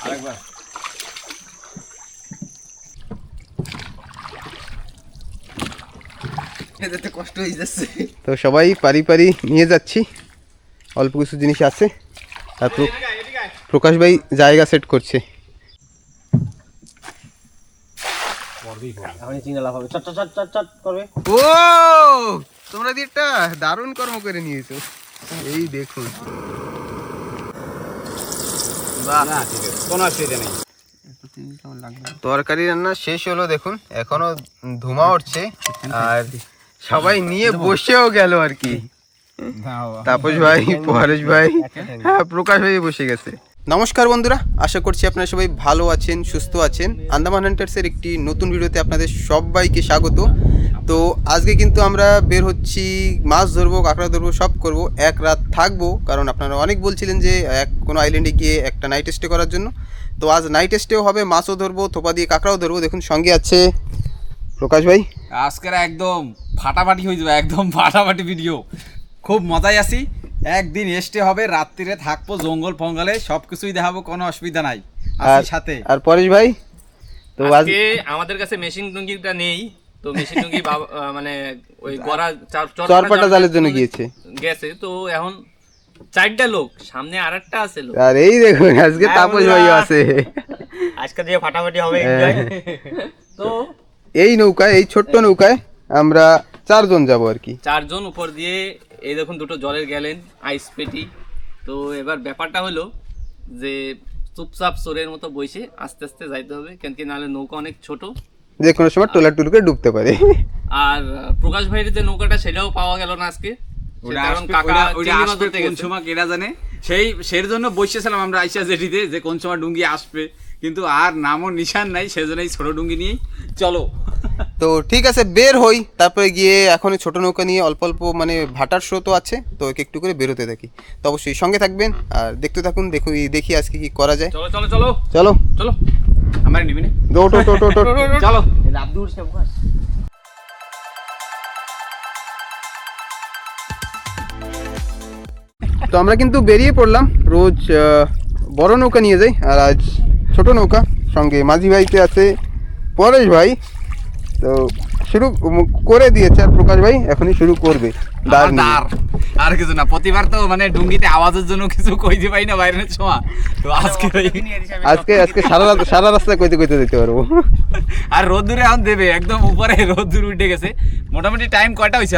আরেকবার এতে কষ্ট হয়ে যাচ্ছে। তো সবাই পারি পারি নিয়ে যাচ্ছি, অল্প কিছু জিনিস আছে। আর প্রকাশ ভাই জায়গা সেট করছে। ও তোমরা একটা দারুণ কর্ম করে নিয়েছো, এই দেখুন। তরকারি রান্না শেষ হলো, দেখুন এখনো ধোঁয়া উঠছে। আর সবাই নিয়ে বসেও গেল আর কি। তাপস ভাই, পরেশ ভাই, হ্যাঁ প্রকাশ ভাই বসে গেছে। নমস্কার বন্ধুরা, আশা করছি আপনারা সবাই ভালো আছেন, সুস্থ আছেন। আন্দামান হান্টার্সের একটি নতুন ভিডিওতে আপনাদের সবাইকে স্বাগত। তো আজকে কিন্তু আমরা বের হচ্ছি, মাছ ধরবো, কাঁকড়া ধরবো, সব করব। এক রাত থাকবো, কারণ আপনারা অনেক বলছিলেন যে কোনো আইল্যান্ডে গিয়ে একটা নাইট স্টে করার জন্য। তো আজ নাইট স্টেও হবে, মাছও ধরবো, থোপা দিয়ে কাঁকড়াও ধরবো। দেখুন সঙ্গে আছে প্রকাশ ভাই। আজকের একদম ফাটাফাটি হয়ে যাবে, একদম ফাটাফাটি ভিডিও। খুব মজায় আছি। একদিন স্টে হবে, রাত্রিরে থাকবো জঙ্গল ফঙ্গলে, সবকিছুই দেখাবো, কোনো অসুবিধা নাই সাথে। আর পরেশ ভাই, তো আজকে আমাদের কাছে মেশিন টুঙ্গিটা নেই, তো মেশিন টুঙ্গি মানে ওই গড়া চরপাটা জালের জন্য গেছে। তো এখন 4টা লোক, সামনে আরেকটা আছে লোক। আর এই দেখুন আজকে তাপস ভাইও আছে। আজকে দিয়ে ফাটাফাটি হবে এনজয়। তো এই নৌকায়, এই ছোট্ট নৌকায় আমরা 4 জন যাব আর কি। 4 জন উপর দিয়ে, এই দেখুন দুটো জলের গেলেন, আইস পেটি। তো এবার ব্যাপারটা হলো যে চুপচাপ চোরের মতো বসে আস্তে আস্তে যাইতে হবে, কেন কি নাহলে নৌকা অনেক ছোট, যে কোনো সময় টোলা টুলকে ডুবতে পারে। আর প্রকাশ ভাইয়ের যে নৌকাটা সেটাও পাওয়া গেল না আজকে, কারণ কাকা কোন সময় কেনা জানে। সেই জন্য বসেছিলাম আমরা আইসা জেটিতে, যে কোন সময় ডুঙ্গি আসবে, কিন্তু আর নামও নিশান নাই। সেজন্য এই ছোট ডুঙ্গি নিয়েই চলো। তো ঠিক আছে, বের হই, তারপরে গিয়ে এখন ছোট নৌকা নিয়ে অল্প অল্প মানে ভাটার স্রোতও আছে, তো একটু করে বেরোতে থাকি। তো অবশ্যই সঙ্গে থাকবেন আর দেখতে থাকুন। দেখি আজকে কি করা যায়। চলো চলো চলো চলো চলো, আমার নিবি না, চলো। তো আমরা কিন্তু বেরিয়ে পড়লাম। রোজ বড় নৌকা নিয়ে যাই, আর আজ ছোট নৌকা। সঙ্গে মাঝি ভাইতে আছে পরেশ ভাই। তো শুরু করে দিয়েছে, আর প্রকাশ ভাই এখনই শুরু করবে। আর কিছু না, প্রতিবার তো মানে ডুঙ্গিতে আওয়াজের জন্য কিছু কইতে পাই না বাইরের সময়। তো আজকে সারা রাস্তা কইতে যেতে পারবো। আর রোদ্দুরে এখন দেবে, একদম উপরে রোদ্দুর উঠে গেছে। মোটামুটি টাইম কয়টা হয়েছে?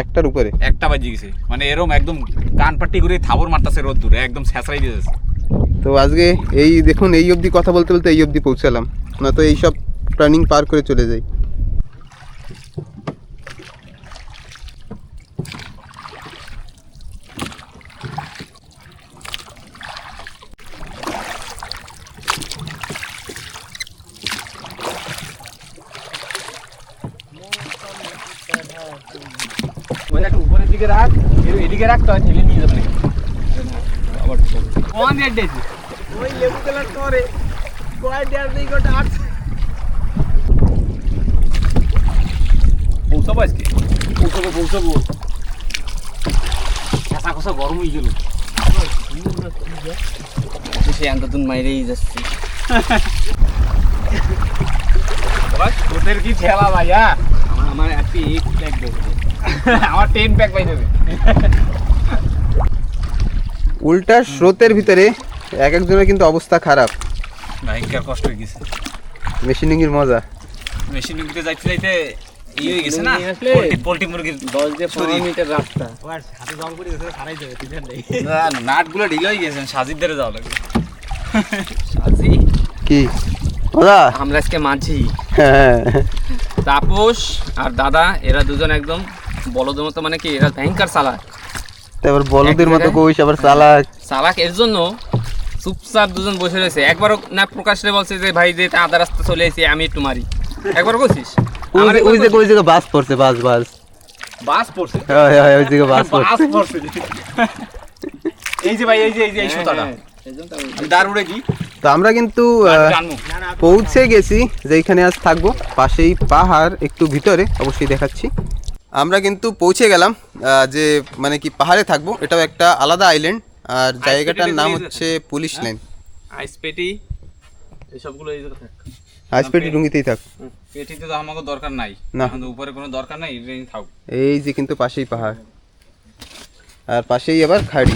1টার উপরে, 1টা বাজে গেছে। মানে এরকম একদম কান পাট্টি করে থাবর মারতেছে রোদ্দুরে, একদম ছেঁচড়াই দিয়েছে। তো আজকে এই দেখুন, এই অবধি কথা বলতে বলতে এই অবধি পৌঁছালাম, না তো এইসব টার্নিং পার করে চলে যাই। উপরের দিকে রাখ, এদিকে রাখতে হয়, ঠেলে নিয়ে যাবে। আবার ওই লেবু কালার করে কয় দেড় দুই ঘন্টা আসছে। পৌঁছাবো আজকে, পৌঁছাবো। কাঁচা কষা গরম হয়ে গেল, সে আন্তন মাইরেই যাচ্ছি। তোদের কি ঠেলা ভাইয়া? আমার একটি 8 প্যাক দেবে, আমার 10 প্যাক পাই দেবে। উল্টা স্রোতের ভিতরে এক একজনের কিন্তু অবস্থা খারাপ, ভয়ঙ্কর কষ্ট হয়ে গেছে। মেশিনিংয়ের মজা, মেশিন নিতে যাইতে যাইতে এই হয়ে গেছে না, পোল্ট্রি মুরগির 10-15 মিনিটের রাস্তা। হাতে জল পড়ে গেছে, ছাড়াই যাবে, টিফিন নেই। নাটগুলো ঢিল হয়ে গেছে, সাজিদ ধরে যাওয়া লাগবে। সাজি কি মজা? আমরা আজকে মাঝি, হ্যাঁ, তাপস আর দাদা, এরা দুজন একদম বলদের মতো, মানে কি এরা ভয়ঙ্কর চালাক। তারপর বলদের মতো কইস, আবার চালাক। এর জন্য চুপচাপ দুজন বসে রয়েছে। একবারও না প্রকাশ রে বলছে যে ভাই যে আধা রাস্তা চলে এসে আমি একটু মারি, একবার বলছিস? ওই যে বাস পড়ছে, বাস পড়ছে, ওই যে বাস পড়ছে। এই যে ভাই, এই সুতাটা দারুড়ে কি। তো আমরা কিন্তু পৌঁছে গেছি যেখানে আজ থাকবো, পাশেই পাহাড়, একটু ভিতরে, অবশ্যই দেখাচ্ছি। আমরা কিন্তু পৌঁছে গেলাম যে মানে কি পাহাড়ে থাকবো, এটাও একটা আলাদা আইল্যান্ড, আর জায়গাটার নাম হচ্ছে পুলিশ লাইন। আইস পেটি এসবগুলো এই জায়গায় থাক। আইসপেটি ডুঙ্গিতেই থাক। পেটিতে তো আমাকে দরকার নাই, না। এখন তো উপরে কোনো দরকার নাই, এটাই থাক। এই যে কিন্তু পাশেই পাহাড়, আর পাশেই আবার খাড়ি।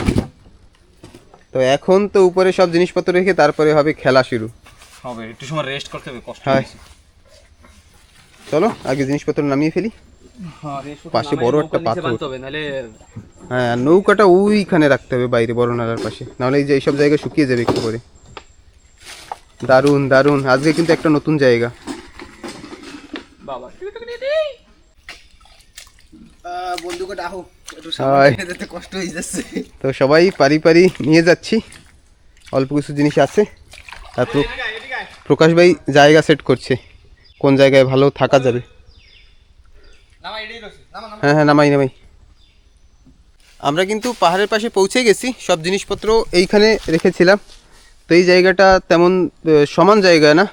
তো এখন তো উপরে সব জিনিসপত্র রেখে তারপরে হবে খেলা শুরু। হবে একটু সময় রেস্ট করতে হবে, কষ্ট হ্যাঁ। হয়েছে। চলো আগে জিনিসপত্র নামিয়ে ফেলি। পাশে বড় একটা পাথর। হ্যাঁ, আর নৌকাটা ওইখানে রাখতে হবে বাইরে বড় নালার পাশে, নাহলে এই যে এইসব জায়গা শুকিয়ে যাবে একটু করে। দারুণ দারুণ, আজকে কিন্তু একটা নতুন জায়গা। তো সবাই পারি পারি নিয়ে যাচ্ছি, অল্প কিছু জিনিস আছে। আর প্রকাশ ভাই জায়গা সেট করছে কোন জায়গায় ভালো থাকা যাবে। হ্যাঁ হ্যাঁ, নামাই নামাই। আমরা কিন্তু পাহাড়ের পাশে পৌঁছে গেছি, সব জিনিসপত্র এইখানে রেখেছিলাম। তো এই জায়গাটা তেমন সমান জায়গা না,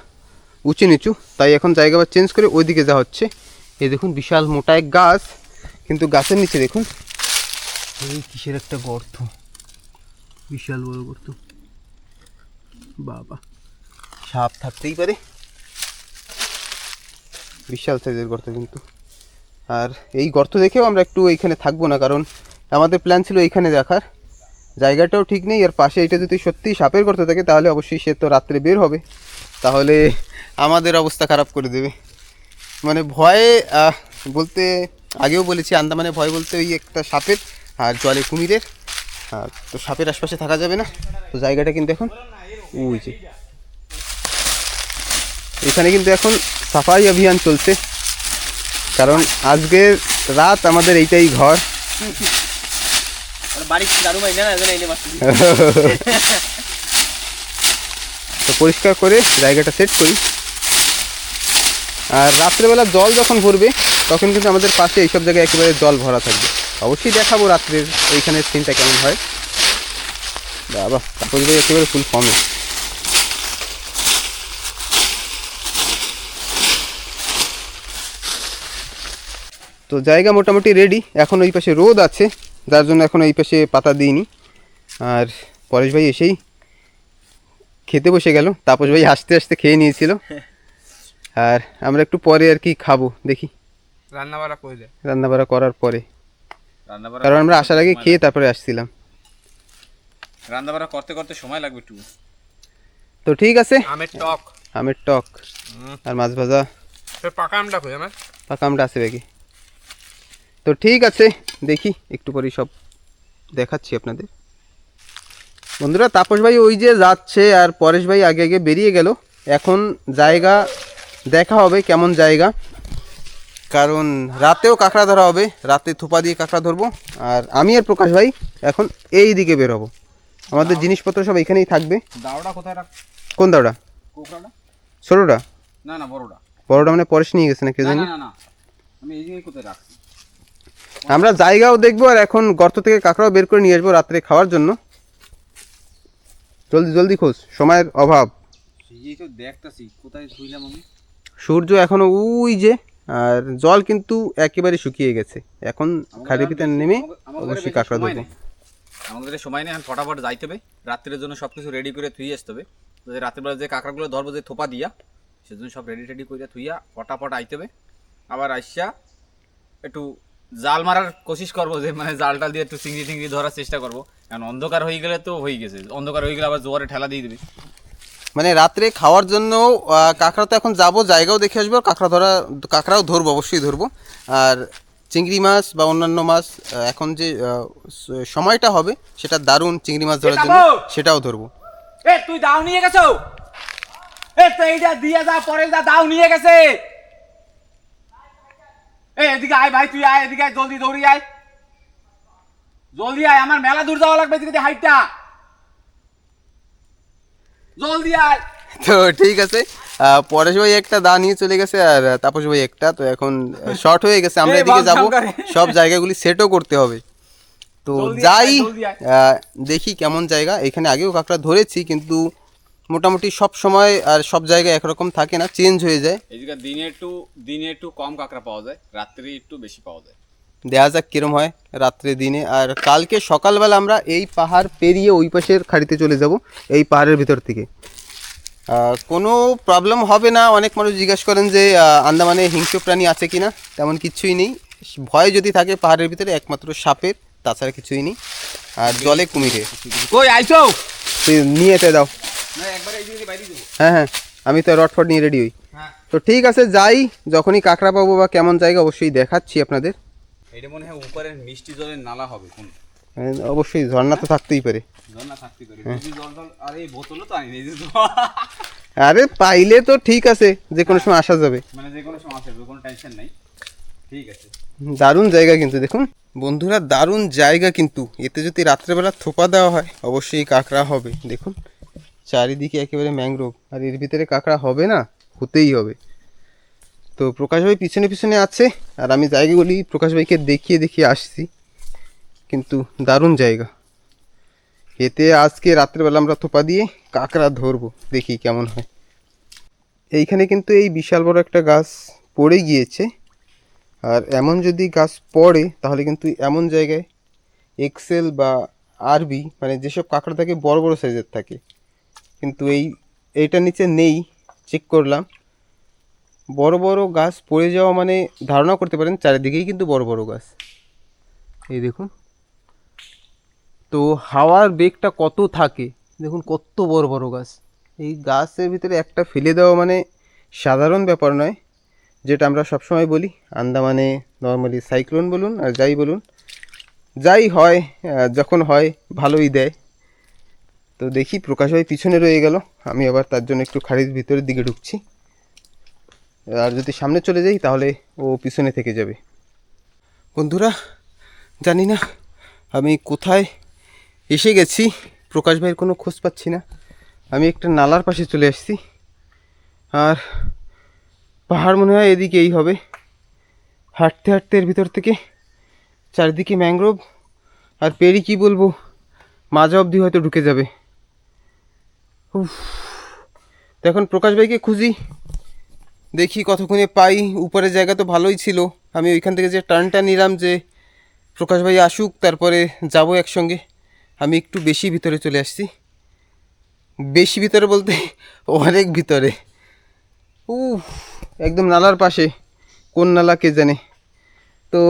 উঁচু নিচু, তাই এখন জায়গা আবার চেঞ্জ করে ওইদিকে যাওয়া হচ্ছে। এই দেখুন বিশাল মোটা এক গাছ, কিন্তু গাছের নিচে দেখুন এই কিসের একটা গর্ত, বিশাল বড় গর্ত। বাবা, সাপ থাকতেই পারে, বিশাল সাইজের গর্ত কিন্তু। আর এই গর্ত দেখেও আমরা একটু এইখানে থাকবো না, কারণ আমাদের প্ল্যান ছিল এইখানে রাখার। জায়গাটাও ঠিক নেই, আর পাশে এটা যদি সত্যি সাপের গর্ত থাকে তাহলে অবশ্যই সে তো রাত্রে বের হবে, তাহলে আমাদের অবস্থা খারাপ করে দেবে। মানে ভয়ে বলতে আগেও বলেছি, আন্দামানে ভয় বলতে ওই একটা সাপের আর জলে কুমিরের। তো সাপের আশপাশে থাকা যাবে না। তো জায়গাটা কিন্তু এখন ওই যে এখানে কিন্তু এখন সাফাই অভিযান চলছে, কারণ আজকের রাত আমাদের এইটাই ঘর। তো পরিষ্কার করে জায়গাটা সেট করি, আর রাত্রেবেলা জল যখন ভরবে তখন কিন্তু আমাদের পাশে এইসব জায়গায় একেবারে জল ভরা থাকবে। অবশ্যই দেখাবো রাত্রের এইখানের সিনটা কেমন হয়। বাবা, তারপর একেবারে ফুল ফর্মে। তো জায়গা মোটামুটি রেডি, এখন ওই পাশে রোদ আছে যার জন্য এখন এই পাশে পাতা দিইনি। আর পরেশ ভাই এসেই খেতে বসে গেল, তাপস ভাই আস্তে আস্তে খেয়ে নিয়েছিল। আর আমরা একটু পরে আর কি খাবো, দেখি রান্না বাড়া করার পরে, কারণ আমরা আসার আগে খেয়ে তারপরে আসছিলাম। রান্না বাড়া করতে করতে সময় লাগবে একটু। তো ঠিক আছে, আমের টক আর মাছ ভাজা, পাকা আমটা কই আমার? পাকা আমটা আছে ব্যাগে। তো ঠিক আছে, দেখি একটু পরেই সব দেখাচ্ছি আপনাদের। বন্ধুরা, তাপস ভাই ওই যে যাচ্ছে আর পরেশ ভাই আগে আগে বেরিয়ে গেল। এখন জায়গা দেখা হবে কেমন জায়গা, কারণ রাতেও কাঁকড়া ধরা হবে, রাতে থোপা দিয়ে কাঁকড়া ধরবো। আর আমি আর প্রকাশ ভাই এখন এই দিকে বের হবো, আমাদের জিনিসপত্র সব এখানেই থাকবে। দাওটা কোথায় রাখ? কোন দাওটা? কোকড়াটা? ছোটোটা? না না, বড়টা। বড়টা মানে পরেশ নিয়ে গেছে না কেউ জানি। না না, আমি এই জায়গায় কোথায় রাখছি। আমরা জায়গাও দেখবো, আর এখন গর্ত থেকে কাঁকড়াও বের করে নিয়ে আসবো রাত্রে খাওয়ার জন্য। জলদি জলদি খোঁজ, সময়ের অভাব। এই তো দেখতাছি কোথায় শুইলাম আমি। সূর্য এখনো ওই যে, আর জল কিন্তু একেবারে শুকিয়ে গেছে। এখন খাড়ির ভিতরে নেমে অবশ্যই কাঁকড়া ধরবো। আমাদের সময় নেই, এখন ফটাফট যাইতে হবে, রাত্রের জন্য সব কিছু রেডি করে থুই আসতে হবে। তো রাত্রেবেলা যে কাঁকড়াগুলো ধরবো, যে থোপা দিয়া, সেজন্য সব রেডি টেডি করে থুইয়া ফটাফট আইতে হবে। আবার আসিয়া একটু জাল মারার কোশিশ করবো, যে মানে জালটা দিয়ে একটু চিংড়ি টিংড়ি ধরার চেষ্টা করবো। কারণ অন্ধকার হয়ে গেলে তো হয়ে গেছে, অন্ধকার হয়ে গেলে আবার জোয়ারে ঠেলা দিয়ে দেবে। মানে রাত্রে খাওয়ার জন্য কাঁকড়া তো এখন যাবো, জায়গাও দেখে আসবো, কাঁকড়াও ধরবো, অবশ্যই ধরবো। আর চিংড়ি মাছ বা অন্যান্য মাছ এখন যে সময়টা হবে সেটা দারুণ, চিংড়ি মাছ ধরার জন্য সেটাও ধরবো। এ তুই দাও নিয়ে গেছো? এ তো এইটা দিয়ে যা, পরে যা, দাও নিয়ে গেছে। এ এদিকে আয় ভাই, তুই আয় এদিকে আয়, জলদি দৌড়ি আয়, জলদি আয়, আমার মেলা দূর যাওয়া লাগবে এদিকে হাইটটা, জলদি আয়। তো ঠিক আছে, পরেশ ভাই একটা দা নিয়ে চলে গেছে আর তাপস ভাই একটা। তো এখন শর্ট হয়ে গেছে, আমরা এদিকে যাবো, সব জায়গাগুলি সেটও করতে হবে। তো যাই, দেখি কেমন জায়গা। এখানে আগেও কাঁকড়া ধরেছি, কিন্তু মোটামুটি সব সময় আর সব জায়গায় একরকম থাকে না, চেঞ্জ হয়ে যায়। এদিকে দিনে একটু কম কাঁকড়া পাওয়া যায়, রাত্রে একটু বেশি পাওয়া যায়। দেখা যাক কিরম হয় রাত্রে দিনে। আর কালকে সকালবেলা আমরা এই পাহাড় পেরিয়ে ওই পাশের খাড়িতে চলে যাব, এই পাহাড়ের ভিতর থেকে। কোনো প্রবলেম হবে না। অনেক মানুষ জিজ্ঞাসা করেন যে আন্দামানে হিংস্র প্রাণী আছে কি না, তেমন কিছুই নেই। ভয় যদি থাকে পাহাড়ের ভিতরে একমাত্র সাপের, তাছাড়া কিছুই নেই। আর জলে কুমিরে। কই আইছো? তুই নিয়ে এতে দাও। না একবার এই দিকে বাইরে দেবো। হ্যাঁ হ্যাঁ, আমি তো রড ফড নিয়ে রেডি হই। হ্যাঁ, তো ঠিক আছে, যাই। যখনই কাঁকড়া পাবো বা কেমন জায়গা অবশ্যই দেখাচ্ছি আপনাদের। এটা মনে হয় উপরের মিষ্টি জলের নালা হবে কোন? অবশ্যই ঝর্ণা তো থাকতেই পারে। ঝর্ণা থাকতে পারে। যদি জল আরে এই বোতলও তো আনি এই যে আরে পাইলে তো ঠিক আছে, যে কোনো সময় আসা যাবে। মানে যে কোনো সময় আসবে, কোনো টেনশন নাই। ঠিক আছে। দারুণ জায়গা কিন্তু দেখুন বন্ধুরা, দারুণ জায়গা কিন্তু। এতে যদি রাত্রেবেলা থোপা দেওয়া হয় অবশ্যই কাঁকড়া হবে। দেখুন চারিদিকে একেবারে ম্যাংগ্রোভ, আর এর ভিতরে কাঁকড়া হবে না, হতেই হবে। তো প্রকাশ ভাই পিছনে পিছনে আছে, আর আমি জায়গাগুলি প্রকাশ ভাইকে দেখিয়ে দেখিয়ে আসছি। কিন্তু দারুণ জায়গা। এতে আজকে রাত্রেবেলা আমরা থোপা দিয়ে কাঁকড়া ধরবো, দেখি কেমন হয়। এইখানে কিন্তু এই বিশাল বড় একটা গাছ পড়ে গিয়েছে। আর এমন যদি গাছ পড়ে তাহলে কিন্তু এমন জায়গায় এক্সেল বা আরবি, মানে যেসব কাঁকড়া থাকে বড় বড় সাইজের থাকে, কিন্তু এইটার নিচে নেই। চেক করলাম, বড় বড় গাছ পড়ে যাওয়া মানে ধারণা করতে পারেন চারিদিকেই কিন্তু বড় বড় গাছ। এই দেখুন তো হাওয়ার বেগটা কত থাকে, দেখুন কত বড় বড় গাছ। এই গাছের ভিতরে একটা ফেলে দেওয়া মানে সাধারণ ব্যাপার নয়। যেটা আমরা সবসময় বলি, আন্দামানে নর্মালি সাইক্লোন বলুন আর যাই বলুন, যাই হয় যখন হয় ভালোই দেয়। তো দেখি প্রকাশ ভাই পিছনে রয়ে গেল, আমি আবার তার জন্য একটু খাড়ির ভিতরের দিকে ঢুকছি। আর যদি সামনে চলে যাই তাহলে ও পিছনে থেকে যাবে। বন্ধুরা জানি না আমি কোথায় এসে গেছি, প্রকাশ ভাইয়ের কোনো খোঁজ পাচ্ছি না। আমি একটা নালার পাশে চলে আসছি, আর পাহাড় মনে হয় এদিকেই হবে। হাঁটতে হাঁটতে এর ভিতর থেকে চারিদিকে ম্যাংগ্রোভ, আর পেরি কি বলবো, মাঝা অবধি হয়তো ঢুকে যাবে। উফ, তো এখন প্রকাশ ভাইকে খুঁজি, দেখি কতক্ষণে পাই। উপরের জায়গা তো ভালোই ছিল, আমি ওইখান থেকে যে টার্নটা নিলাম যে প্রকাশ ভাই আসুক তারপরে যাব একসঙ্গে, আমি একটু বেশি ভিতরে চলে আসছি। বেশি ভিতরে বলতে অনেক ভিতরে। একদম নালার পাশে, কোন নালা কে জানে। তো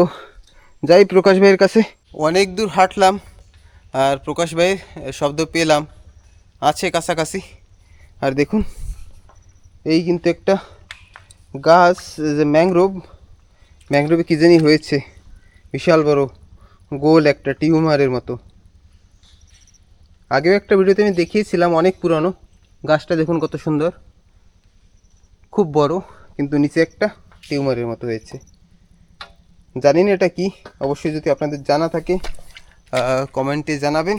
যাই প্রকাশ ভাইয়ের কাছে। অনেক দূর হাঁটলাম আর প্রকাশ ভাইয়ের শব্দ পেলাম, আছে কাছাকাছি। আর দেখুন এই কিন্তু একটা গাছ, যে ম্যাংগ্রোভে কী জানি হয়েছে, বিশাল বড় গোল একটা টিউমারের মতো। আগেও একটা ভিডিওতে আমি দেখিয়েছিলাম, অনেক পুরনো। গাছটা দেখুন কত সুন্দর, খুব বড়, কিন্তু নিচে একটা টিউমারের মতো হয়েছে। জানি না এটা কি, অবশ্যই যদি আপনাদের জানা থাকে কমেন্টে জানাবেন।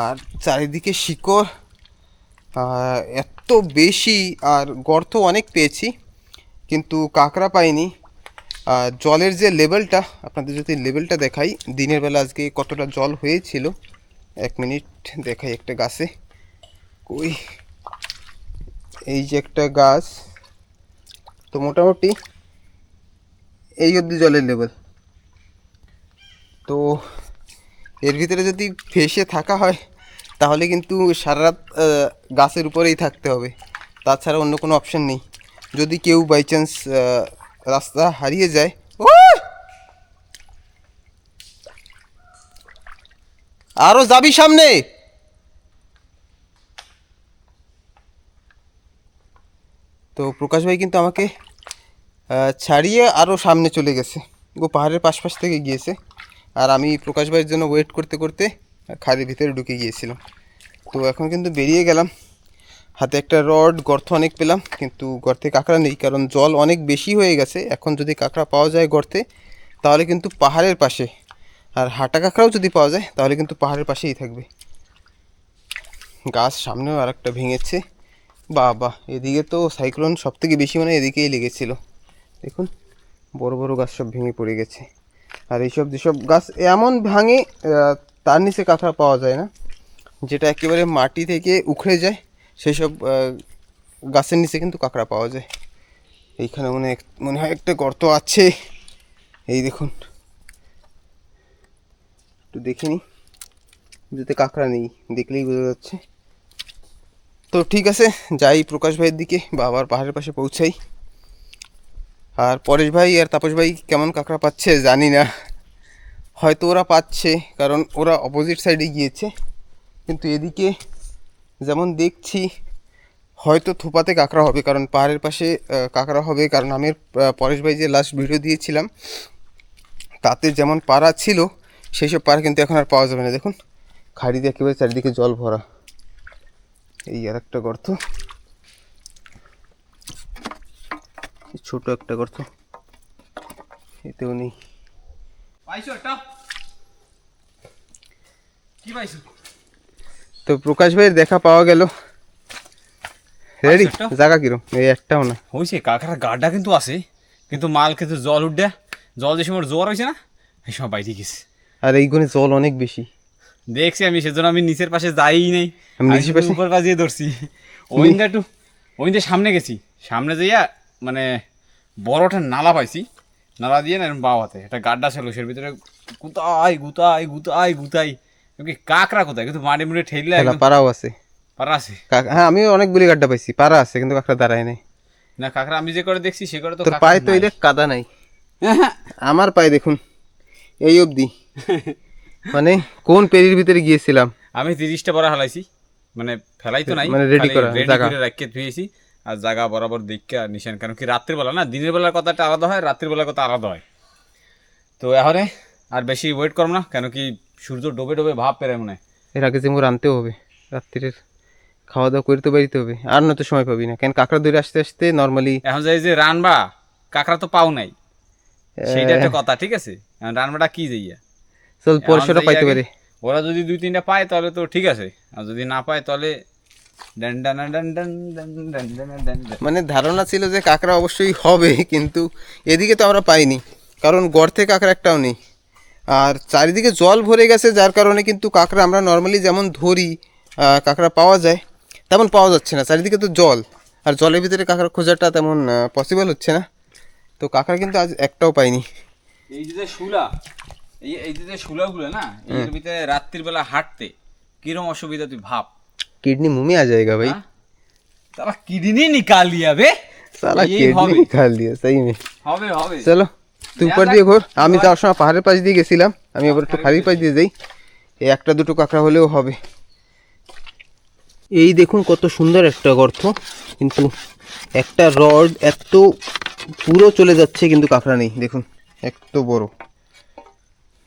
আর চারিদিকে শিকড় এত বেশি, আর গর্ত অনেক পেয়েছি কিন্তু কাঁকড়া পাইনি। জলের যে লেভেলটা, আপনাদের যদি লেভেলটা দেখাই দিনের বেলা আজকে কতটা জল হয়েছিল, 1 মিনিট দেখাই একটা গাছে। কই, এই যে একটা গাছ, তো মোটামুটি এই অবধি জলের লেভেল। তো এর ভিতরে যদি ফেসে থাকা হয় তাহলে কিন্তু সারা রাত গাছের উপরেই থাকতে হবে, তাছাড়া অন্য কোনো অপশন নেই। যদি কেউ বাই চান্স রাস্তা হারিয়ে যায়, আরো যাবি সামনে। তো প্রকাশ ভাই কিন্তু আমাকে ছাড়িয়ে আরও সামনে চলে গেছে, ও পাহাড়ের পাশ থেকে গিয়েছে। আর আমি প্রকাশ ভাইয়ের জন্য ওয়েট করতে করতে খাড়ির ভিতরে ঢুকে গিয়েছিলাম। তো এখন কিন্তু বেরিয়ে গেলাম, হাতে একটা রড, গর্ত অনেক পেলাম, কিন্তু গর্তে কাঁকড়া নেই, কারণ জল অনেক বেশি হয়ে গেছে। এখন যদি কাঁকড়া পাওয়া যায় গর্তে তাহলে কিন্তু পাহাড়ের পাশে, আর হাটা কাঁকড়াও যদি পাওয়া যায় তাহলে কিন্তু পাহাড়ের পাশেই থাকবে। গাছ সামনেও আর একটা ভেঙেছে, বাবা এদিকে তো সাইক্লোন সব থেকে বেশি মানে এদিকেই লেগেছিল। দেখুন বড় বড় গাছ সব ভেঙে পড়ে গেছে। আর এইসব যেসব গাছ এমন ভাঙে তার নিচে কাঁকড়া পাওয়া যায় না, যেটা একেবারে মাটি থেকে উখড়ে যায় সেই সব গাছের নিচে কিন্তু কাঁকড়া পাওয়া যায়। এইখানে মনে হয় একটা গর্ত আছে, এই দেখুন একটু দেখে নিই যাতে কাঁকড়া নেই, দেখলেই বোঝা যাচ্ছে। তো ঠিক আছে, যাই প্রকাশ ভাইয়ের দিকে বা আবার পাহাড়ের পাশে পৌঁছাই। আর পরেশ ভাই আর তাপস ভাই কেমন কাঁকড়া পাচ্ছে জানি না, হয়তো ওরা পাচ্ছে কারণ ওরা অপোজিট সাইডে গিয়েছে, কিন্তু এদিকে যেমন দেখছি হয়তো থোপাতে কাঁকড়া হবে, কারণ পাহাড়ের পাশে কাঁকড়া হবে। কারণ আমি পরেশ ভাই যে লাস্ট ভিডিও দিয়েছিলাম তাতে যেমন পাড়া ছিল সেই সব পাড়া কিন্তু এখন আর পাওয়া যাবে না। দেখুন খাড়িতে একেবারে চারিদিকে জল ভরা। এই আর একটা গর্ত, ছোট একটা গর্ত, এতেও নেই। পাইছো একটা? কি পাইছো? তো প্রকাশ ভাইয়ের দেখা পাওয়া গেল। রেডি? একটা? জায়গা কিরম? এই একটাও না হয়েছে, কাঁকড়ার গাড্ডা কিন্তু আছে, কিন্তু মাল কিন্তু জল উঠে, জল যে সময় জোয়ার হয়েছে না এই সময় বাইরে গেছে। আর এইগুলো জল অনেক বেশি দেখছি আমি, সেজন্য আমি নিচের পাশে যাই নাই, আমি আমি নিচের পাশে? উপর পাশ দিয়ে ধরছি। ওইটা একটু ওইটা সামনে গেছি, সামনে যাইয়া মানে বড় একটা নালা পাইছি, নালা দিয়ে না এরকম বাও হাতে একটা গাড্ডা ছিল, সের ভিতরে গুতাই গুতাই গুতাই গুতাই, কাঁকড়া কোথায় কিন্তু মাটি মুড়ে ঠেললে খেলা পাড়াও আছে। পারা আছে হ্যাঁ আমিও অনেকগুলি গাড্ডা পাইছি, পাড়া আছে কিন্তু কাঁকড়া দাঁড়ায় নাই। না, কাঁকড়া আমি যে করে দেখছি সে করে তো তোর পায়ে তো এই দেখ কাদা নাই, আমার পায়ে দেখুন এই অবধি, মানে কোন পেরির ভিতরে গিয়েছিলাম। আমি 30টা বড়া ফেলাইছি, মানে ফেলাই তো নাই, মানে ready করা জায়গা। করে রাখিয়ে ধুয়েছি। আর জায়গা বরাবর দেখে নিশান, কারণ কি রাত্রির বেলা না, দিনের বেলার কথাটা আলাদা হয়, রাত্রির বেলার কথা আলাদা হয়। তো এখন আর বেশি ওয়েট করব না, কেন কি সূর্য ডোবে ডোবে ভাব পেরে মনে হয়। এর আগে যে মোর আনতেও হবে, রাত্রির খাওয়া দাওয়া করতে বাড়িতে হবে, আর নয়তো সময় পাবি না। কেন কাঁকড়া ধরে আসতে আসতে নর্মালি এখন যাই যে রানবা, কাঁকড়া তো পাও নাই, সেইটা একটা কথা, ঠিক আছে। এখন রানবাটা কি যাইয়া চল এখন পরশুটা যাই পাইতে আগে, পারে। ওরা যদি 2-3টা পায় তাহলে তো ঠিক আছে, আর যদি না পায় তাহলে ডান ডান ডান ডান ডান ডান ডান ডান ডান। মানে ধারণা ছিল যে কাঁকড়া অবশ্যই হবে, কিন্তু এদিকে তো আমরা পাইনি, কারণ গর্তে কাঁকড়া একটাও নেই। আর চারিদিকে জল ভরে গেছে, যার কারণে কিন্তু কাঁকড়া আমরা নর্মালি যেমন ধরি কাঁকড়া পাওয়া যায় তেমন পাওয়া যাচ্ছে না, চারিদিকে তো জল, আর জলের ভিতরে কাঁকড়া খোঁজাটা তেমন পসিবল হচ্ছে না। তো কাঁকড়া কিন্তু আজ একটাও পাইনি। এই যে শুলা, এই যে শুলাগুলো না, এর ভিতরে রাত্রির বেলা হাঁটতে কিরম অসুবিধা তুই ভাব। किडनी मुंह में आ जाएगा भाई। তারা কিডনি নিকাল লিয়া বে, साला यही किडनी हॉबी। निकाल दिया सही में। হবে হবে। চলো তুই উপর দিয়ে ঘোর, আমি যাওয়ার সময় পাহাড়ের পাশ দিয়ে গেছিলাম, আমি এবার একটু খালি পাশ দিয়ে যাই, এই একটা দুটো কাঁকড়া হলেও হবে। এই দেখুন কত সুন্দর একটা গর্ত, কিন্তু একটা রড এত পুরো চলে যাচ্ছে কিন্তু কাঁকড়া নেই। দেখুন এত বড়,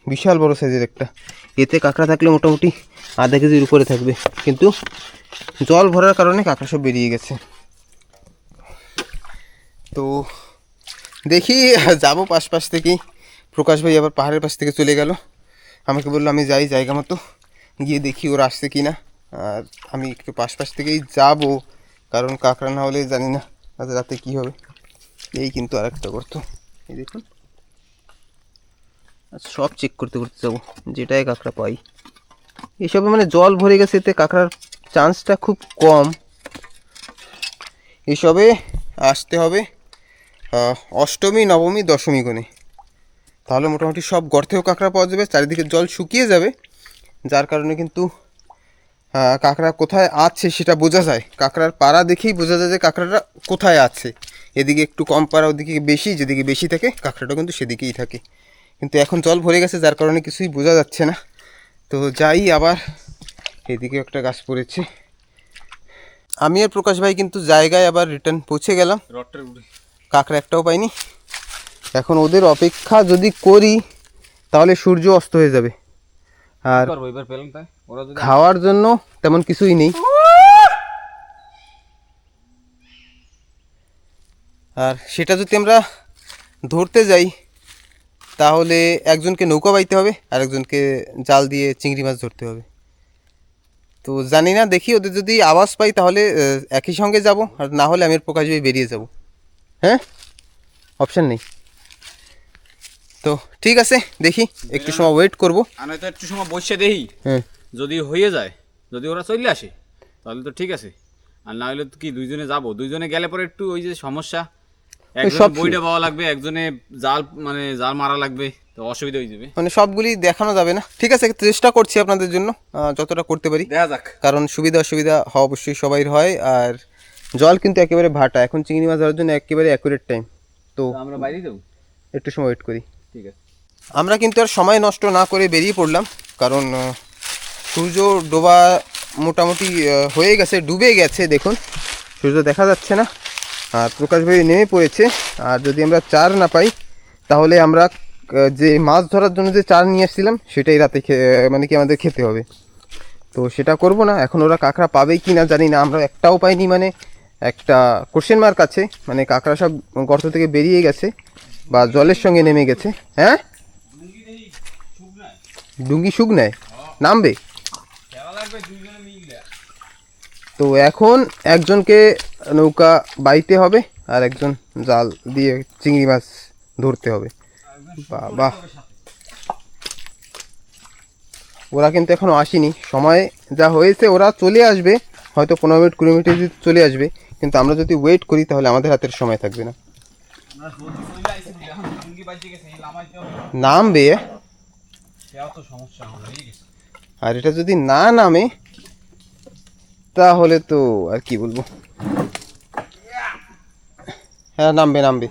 বিশাল বড় সাইজের একটা, এতে কাঁকড়া থাকলে মোটামুটি আধা কেজির উপরে থাকবে, কিন্তু জল ভরার কারণে কাঁকড়া সব বেরিয়ে গেছে। তো দেখি যাবো পাশ থেকেই। প্রকাশ ভাই আবার পাহাড়ের পাশ থেকে চলে গেল, আমাকে বললো আমি যাই জায়গা মতো গিয়ে দেখি ওরা আসছে কি না। আর আমি একটু পাশ থেকেই যাব, কারণ কাঁকড়া না হলে জানি না আজ রাতে কী হবে। এই কিন্তু আর একটা গর্ত, এই দেখুন সব চেক করতে যাবো, যেটাই কাঁকড়া পাই। এসবে মানে জল ভরে গেছে, এতে কাঁকড়ার চান্সটা খুব কম। এসবে আসতে হবে অষ্টমী নবমী দশমী কোণে, তাহলে মোটামুটি সব গর্তেও কাঁকড়া পাওয়া যাবে, চারিদিকে জল শুকিয়ে যাবে, যার কারণে কিন্তু কাঁকড়া কোথায় আছে সেটা বোঝা যায়। কাঁকড়ার পাড়া দেখেই বোঝা যায় যে কাঁকড়াটা কোথায় আছে, এদিকে একটু কম পাড়া ওদিকে বেশি, যেদিকে বেশি থাকে কাঁকড়াটা কিন্তু সেদিকেই থাকে। কিন্তু এখন জল ভরে গেছে যার কারণে কিছুই বোঝা যাচ্ছে না। তো যাই, আবার এদিকে একটা গাছ পড়েছে। আমি আর প্রকাশ ভাই কিন্তু জায়গায় আবার রিটার্ন পৌঁছে গেলাম, রডটার উঠে কাঁকড়া একটাও পাইনি। এখন ওদের অপেক্ষা যদি করি তাহলে সূর্য অস্ত হয়ে যাবে, আর করবো এবার পেলাম তাই, ওরা যদি খাওয়ার জন্য তেমন কিছুই নেই। আর সেটা যদি আমরা ধরতে যাই তাহলে একজনকে নৌকা বাইতে হবে আর একজনকে জাল দিয়ে চিংড়ি মাছ ধরতে হবে। তো জানি না, দেখি ওদের যদি আওয়াজ পাই তাহলে একই সঙ্গে যাব, আর না হলে আমি আর প্রকাশ ভাই বেরিয়ে যাব। হ্যাঁ, অপশান নেই। তো ঠিক আছে, দেখি একটু সময় ওয়েট করব। আমি তো একটু সময় বসে দেখি, হ্যাঁ যদি হয়ে যায়, যদি ওরা চলে আসে তাহলে তো ঠিক আছে, আর না হলে তো কি দুইজনে যাবো, দুইজনে গেলে পরে একটু ওই যে সমস্যা, একজনে সব বইটা পাওয়া লাগবে, একজনে জাল মানে জাল মারা লাগবে, তো অসুবিধা হয়ে যাবে, মানে সবগুলি দেখানো যাবে না। ঠিক আছে, চেষ্টা করছি আপনাদের জন্য যতটা করতে পারি, দেখা যাক। কারণ সুবিধা অসুবিধা হওয়া অবশ্যই সবাই হয়। আর জল কিন্তু একেবারে ভাটা, এখন চিংড়ি মাছ ধরার জন্য একেবারে অ্যাকুরেট টাইম। তো আমরা বাইরে যাবো, একটু সময় ওয়েট করি। ঠিক আছে। আমরা কিন্তু আর সময় নষ্ট না করে বেরিয়ে পড়লাম, কারণ সূর্য ডোবা মোটামুটি হয়ে গেছে, ডুবে গেছে। দেখুন সূর্য দেখা যাচ্ছে না, আর প্রকাশ ভাই নেমে পড়েছে। আর যদি আমরা চার না পাই তাহলে আমরা যে মাছ ধরার জন্য যে চার নিয়ে এসেছিলাম সেটাই রাতে মানে কি আমাদের খেতে হবে। তো সেটা করব না। এখন ওরা কাঁকড়া পাবে কি না জানি না, আমরা একটাও পাইনি, মানে একটা কোশ্চেন মার্ক আছে, মানে কাঁকড়া সব গর্ত থেকে বেরিয়ে গেছে বা জলের সঙ্গে নেমে গেছে। হ্যাঁ, ডুঙ্গি শুকনায় নামবে। তো এখন একজনকে নৌকা বাইতে হবে আর একজন জাল দিয়ে চিংড়ি মাছ ধরতে হবে। বাহ, ওরা কিন্তু এখনো আসেনি, সময় যা হয়েছে ওরা চলে আসবে হয়তো 15 মিনিট 20 মিনিটে চলে আসবে, কিন্তু আমরা যদি ওয়েট করি তাহলে আমাদের হাতের সময় থাকবে না। নামবে, আর এটা যদি না নামে তাহলে তো আর কি বলবো। হ্যাঁ, নামবে।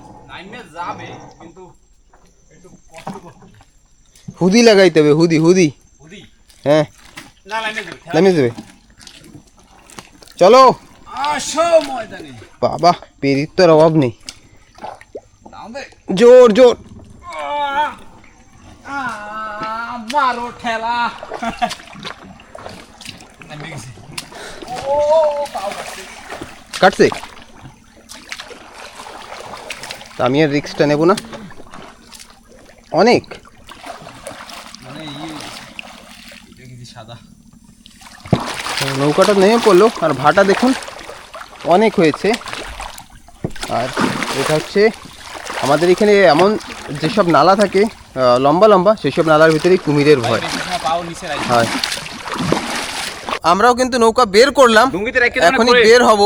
হুদি লাগাইতে হবে, হুদি। হ্যাঁ, নামিয়ে দেবে। চলো বাবা, পেরির তো অভাব নেই। জোর মারো ঠেলা। কাটছে, আমি আর রিক্সটা নেব না। অনেক নৌকাটা নেমে পড়লো, আর ভাটা দেখুন অনেক হয়েছে। আর এটা হচ্ছে আমাদের এখানে এমন যেসব নালা থাকে লম্বা লম্বা, সেসব নালার ভিতরেই কুমিরের ভয় হয়। আমরাও কিন্তু নৌকা বের করলাম, এখনই বের হব।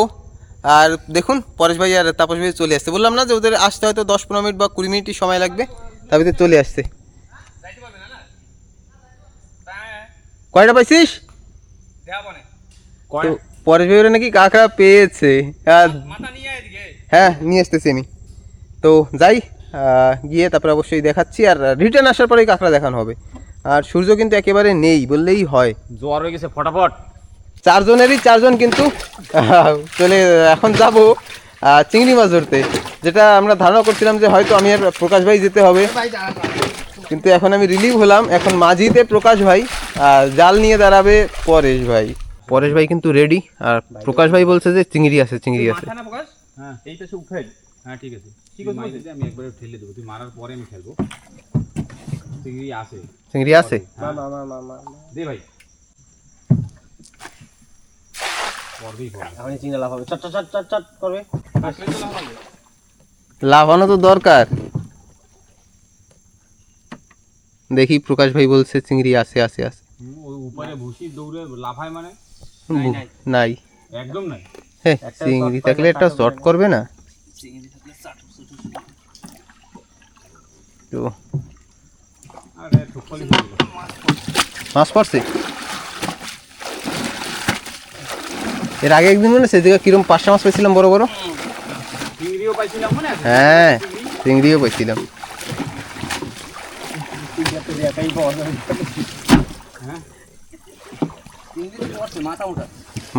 আর দেখুন পরেশ ভাই আর তাপস ভাই চলে আসছে। বললাম না যে ওদের আসতে হয়তো 10-15 মিনিট বা 20 মিনিটই সময় লাগবে, তার ভিতরে চলে আসছে। কয়টা পাইছিস? পরেশ ভাই নাকি কাঁকড়া পেয়েছে। হ্যাঁ, নিয়ে আসতেছি আমি। তো যাই, গিয়ে তারপরে অবশ্যই দেখাচ্ছি, আর রিটার্ন আসার পরেই কাঁকড়া দেখানো হবে। আর সূর্য কিন্তু একেবারে নেই বললেই হয়, জ্বর হয়ে গেছে ফটাফট। চারজনেরই চারজন কিন্তু চলে। এখন যাব চিংড়ি মাছ ধরতে, যেটা আমরা ধারণা করছিলাম যে হয়তো আমি আর প্রকাশ ভাই যেতে হবে, কিন্তু এখন আমি রিলিভ হলাম। এখন মাঝিতে প্রকাশ ভাই, আর জাল নিয়ে দাঁড়াবে পরেশ ভাই। পরেশ ভাই কিন্তু রেডি, আর প্রকাশ ভাই বলছে যে চিংড়ি আছে। হ্যাঁ, এইটা সে উঠে। হ্যাঁ, ঠিক আছে। ঠিক আছে, আমি একবারে ঠেলে দেবো, তুই মারার পরে আমি খেলবো। চিংড়ি আছে। দে ভাই, লাফানো তো দরকার। দেখি, প্রকাশ ভাই বলছে চিংড়ি আছে। উপরে ভুসি দৌড়ে লাফায় মানে নাই, একদম নাই। হ্যাঁ, চিংড়ি থাকলে একটা শর্ট করবে না তো। মাছ পড়ছে এর আগে একদিন, মনে আছে কিরম 5টা মাছ পাইছিলাম বড় বড়। চিংড়িও পাইছিলাম মনে আছে? হ্যাঁ, চিংড়িও পাইছিলাম।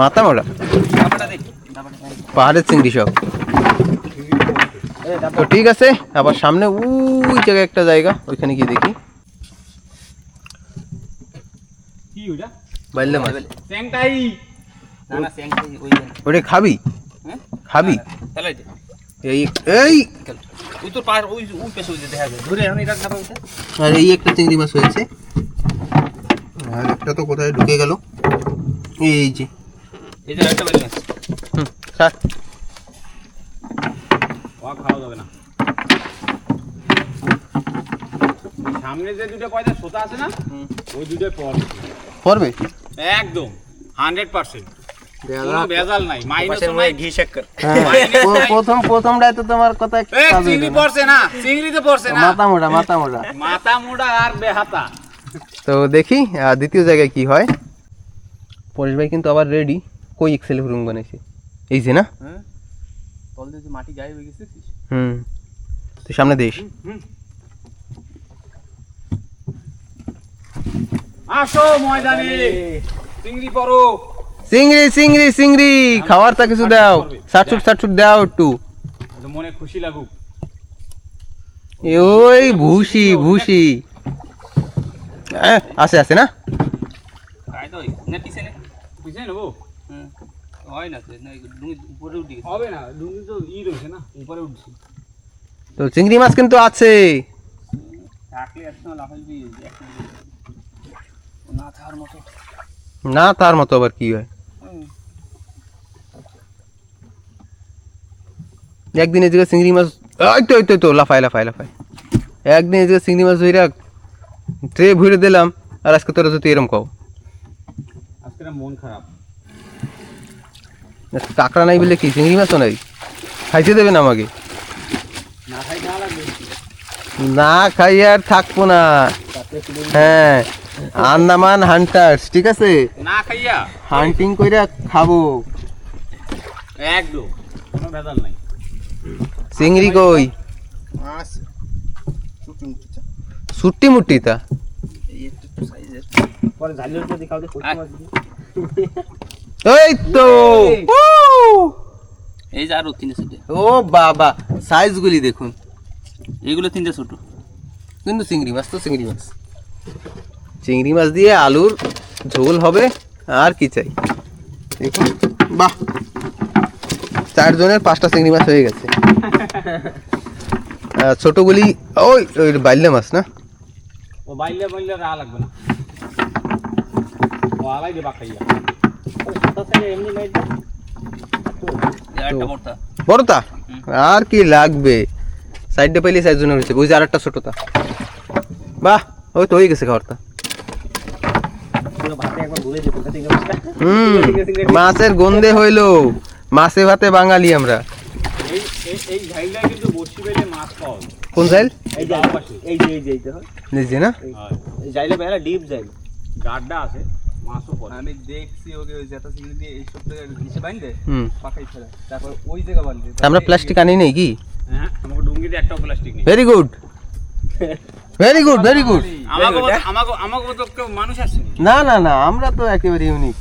মাথা মোটা পাহাড়ের চিংড়ি সব। তো ঠিক আছে, আবার সামনে ওই জায়গায় একটা জায়গা, ওইখানে গিয়ে দেখি। কি ওটা? বাইলে মাছ। স্যাংটাই। না না, স্যাংটাই ওই। ওটা খাবি? হ্যাঁ, খাবি? তাহলে এই ওই তো পার ওই পেছে ওই দেখা যায় ধরে আমি এটা খাবো। আর এই একটা চিংড়ি মাছ হয়েছে, আর একটা তো কোথায় ঢুকে গেল। এই যে একটা বাইলে মাছ। স্যার খাওয়া যাবে না। সামনে যে দুটো পয়দা সোতা আছে না, ওই দুটোই পড়বে পড়বে একদম 100%। কোনো ভেজাল নাই, মাইনাসও নাই। প্রথমটাই তো তোমার কথা এ, চিংড়ি পড়ছে না, চিংড়িতে পড়ছে না, মাথা মোটা মাথা মুড়া আর বেহাতা। তো দেখি দ্বিতীয় জায়গায় কি হয়। পরেশ ভাই কিন্তু আবার রেডি। কই এক্সেল রুম বানাইছে এই যে না। তল দিয়ে মাটি গায়ে হয়ে গেছে। তুই সামনে দেশ। আসো ময়দানে, চিংড়ি পড়ো। চিংড়ি খাওয়ার তা কিছু দাও, সাটসুট দাও একটু, মনে খুশি লাগুক। ওই ভুসি আছে না। তাই তো না পিছনে পিছনে নেবো, হয় না তো, না ডুঙি উপরে উঠে গেছে। হবে না, ডুঙ্গি তো রয়েছে না, উপরে উঠছি। তো চিংড়ি মাছ কিন্তু আছে। থাকলে একদম লাফাইবি, না থাকার মতো। না তার মতো আবার কি হয়। একদিন এই জায়গায় চিংড়ি মাছ, ওই তো লাফায় একদিন এই জায়গায় চিংড়ি মাছ ধইরা ট্রে ভরে দিলাম, আর আজকে তোরা যদি এরম কও। আজকে মন খারাপ। কাঁকড়া নাই বলে কি চিংড়ি মাছও নাই? খাইতে দেবেন আমাকে? না খাই না লাগবে, না খাই আর থাকবো না। হ্যাঁ, আন্দামান হান্টার্স, ঠিক আছে, না খাইয়া হান্টিং কইরা খাবো। একদম কোনো ভেজাল নাই। চিংড়ি কই? ছুট্টি মুট্টি তা পরে ঝালির যদি খাও এই তো। এই যে আরো তিনটে ছোট, ও বাবা, সাইজ গুলি দেখুন। এইগুলো তিনটে ছোট, কিন্তু চিংড়ি মাছ তো চিংড়ি মাছ দিয়ে আলুর ঝোল হবে, আর কি চাই। দেখুন, বাহ, 4 জনের 5টা চিংড়ি মাছ হয়ে গেছে। ছোটগুলি ওই বাইল্লা মাছ না। ও বাইলে রা লাগবে না, ও আলাই দে বাকাইয়া। এমনি নাই একটা বড়টা। বড়টা আর কি লাগবে, সাইডে পাইলে 4 জনের হয়েছে। ওই যে আরেকটা ছোটটা, বাহ, ওই তো হয়ে গেছে খাবারটা। মাছের গন্ধে হইলো, মাছে ভাতে বাঙালি আমরা। এই ঝাইলটা কিন্তু বসি বেলে মাছ পাওয়া যায়। কোন ঝাইল? এই যে নিজে না, এই ঝাইলে বেলা ডিপ ঝাইল গাড্ডা আছে, মাছও পড়ে। আমি দেখছি ওকে ওই জেতা চিংড়ি দিয়ে এই সব জায়গায় নিচে বাইন্ধে পাকাই ফেলে, তারপর ওই জায়গা বাঁধে। আমরা প্লাস্টিক আনি নাই কি? হ্যাঁ, আমাকে ডুঙ্গিতে একটাও প্লাস্টিক নেই। Very good. আমাকে তো কেউ মানুষ আসছে না, আমরা তো একেবারে ইউনিক,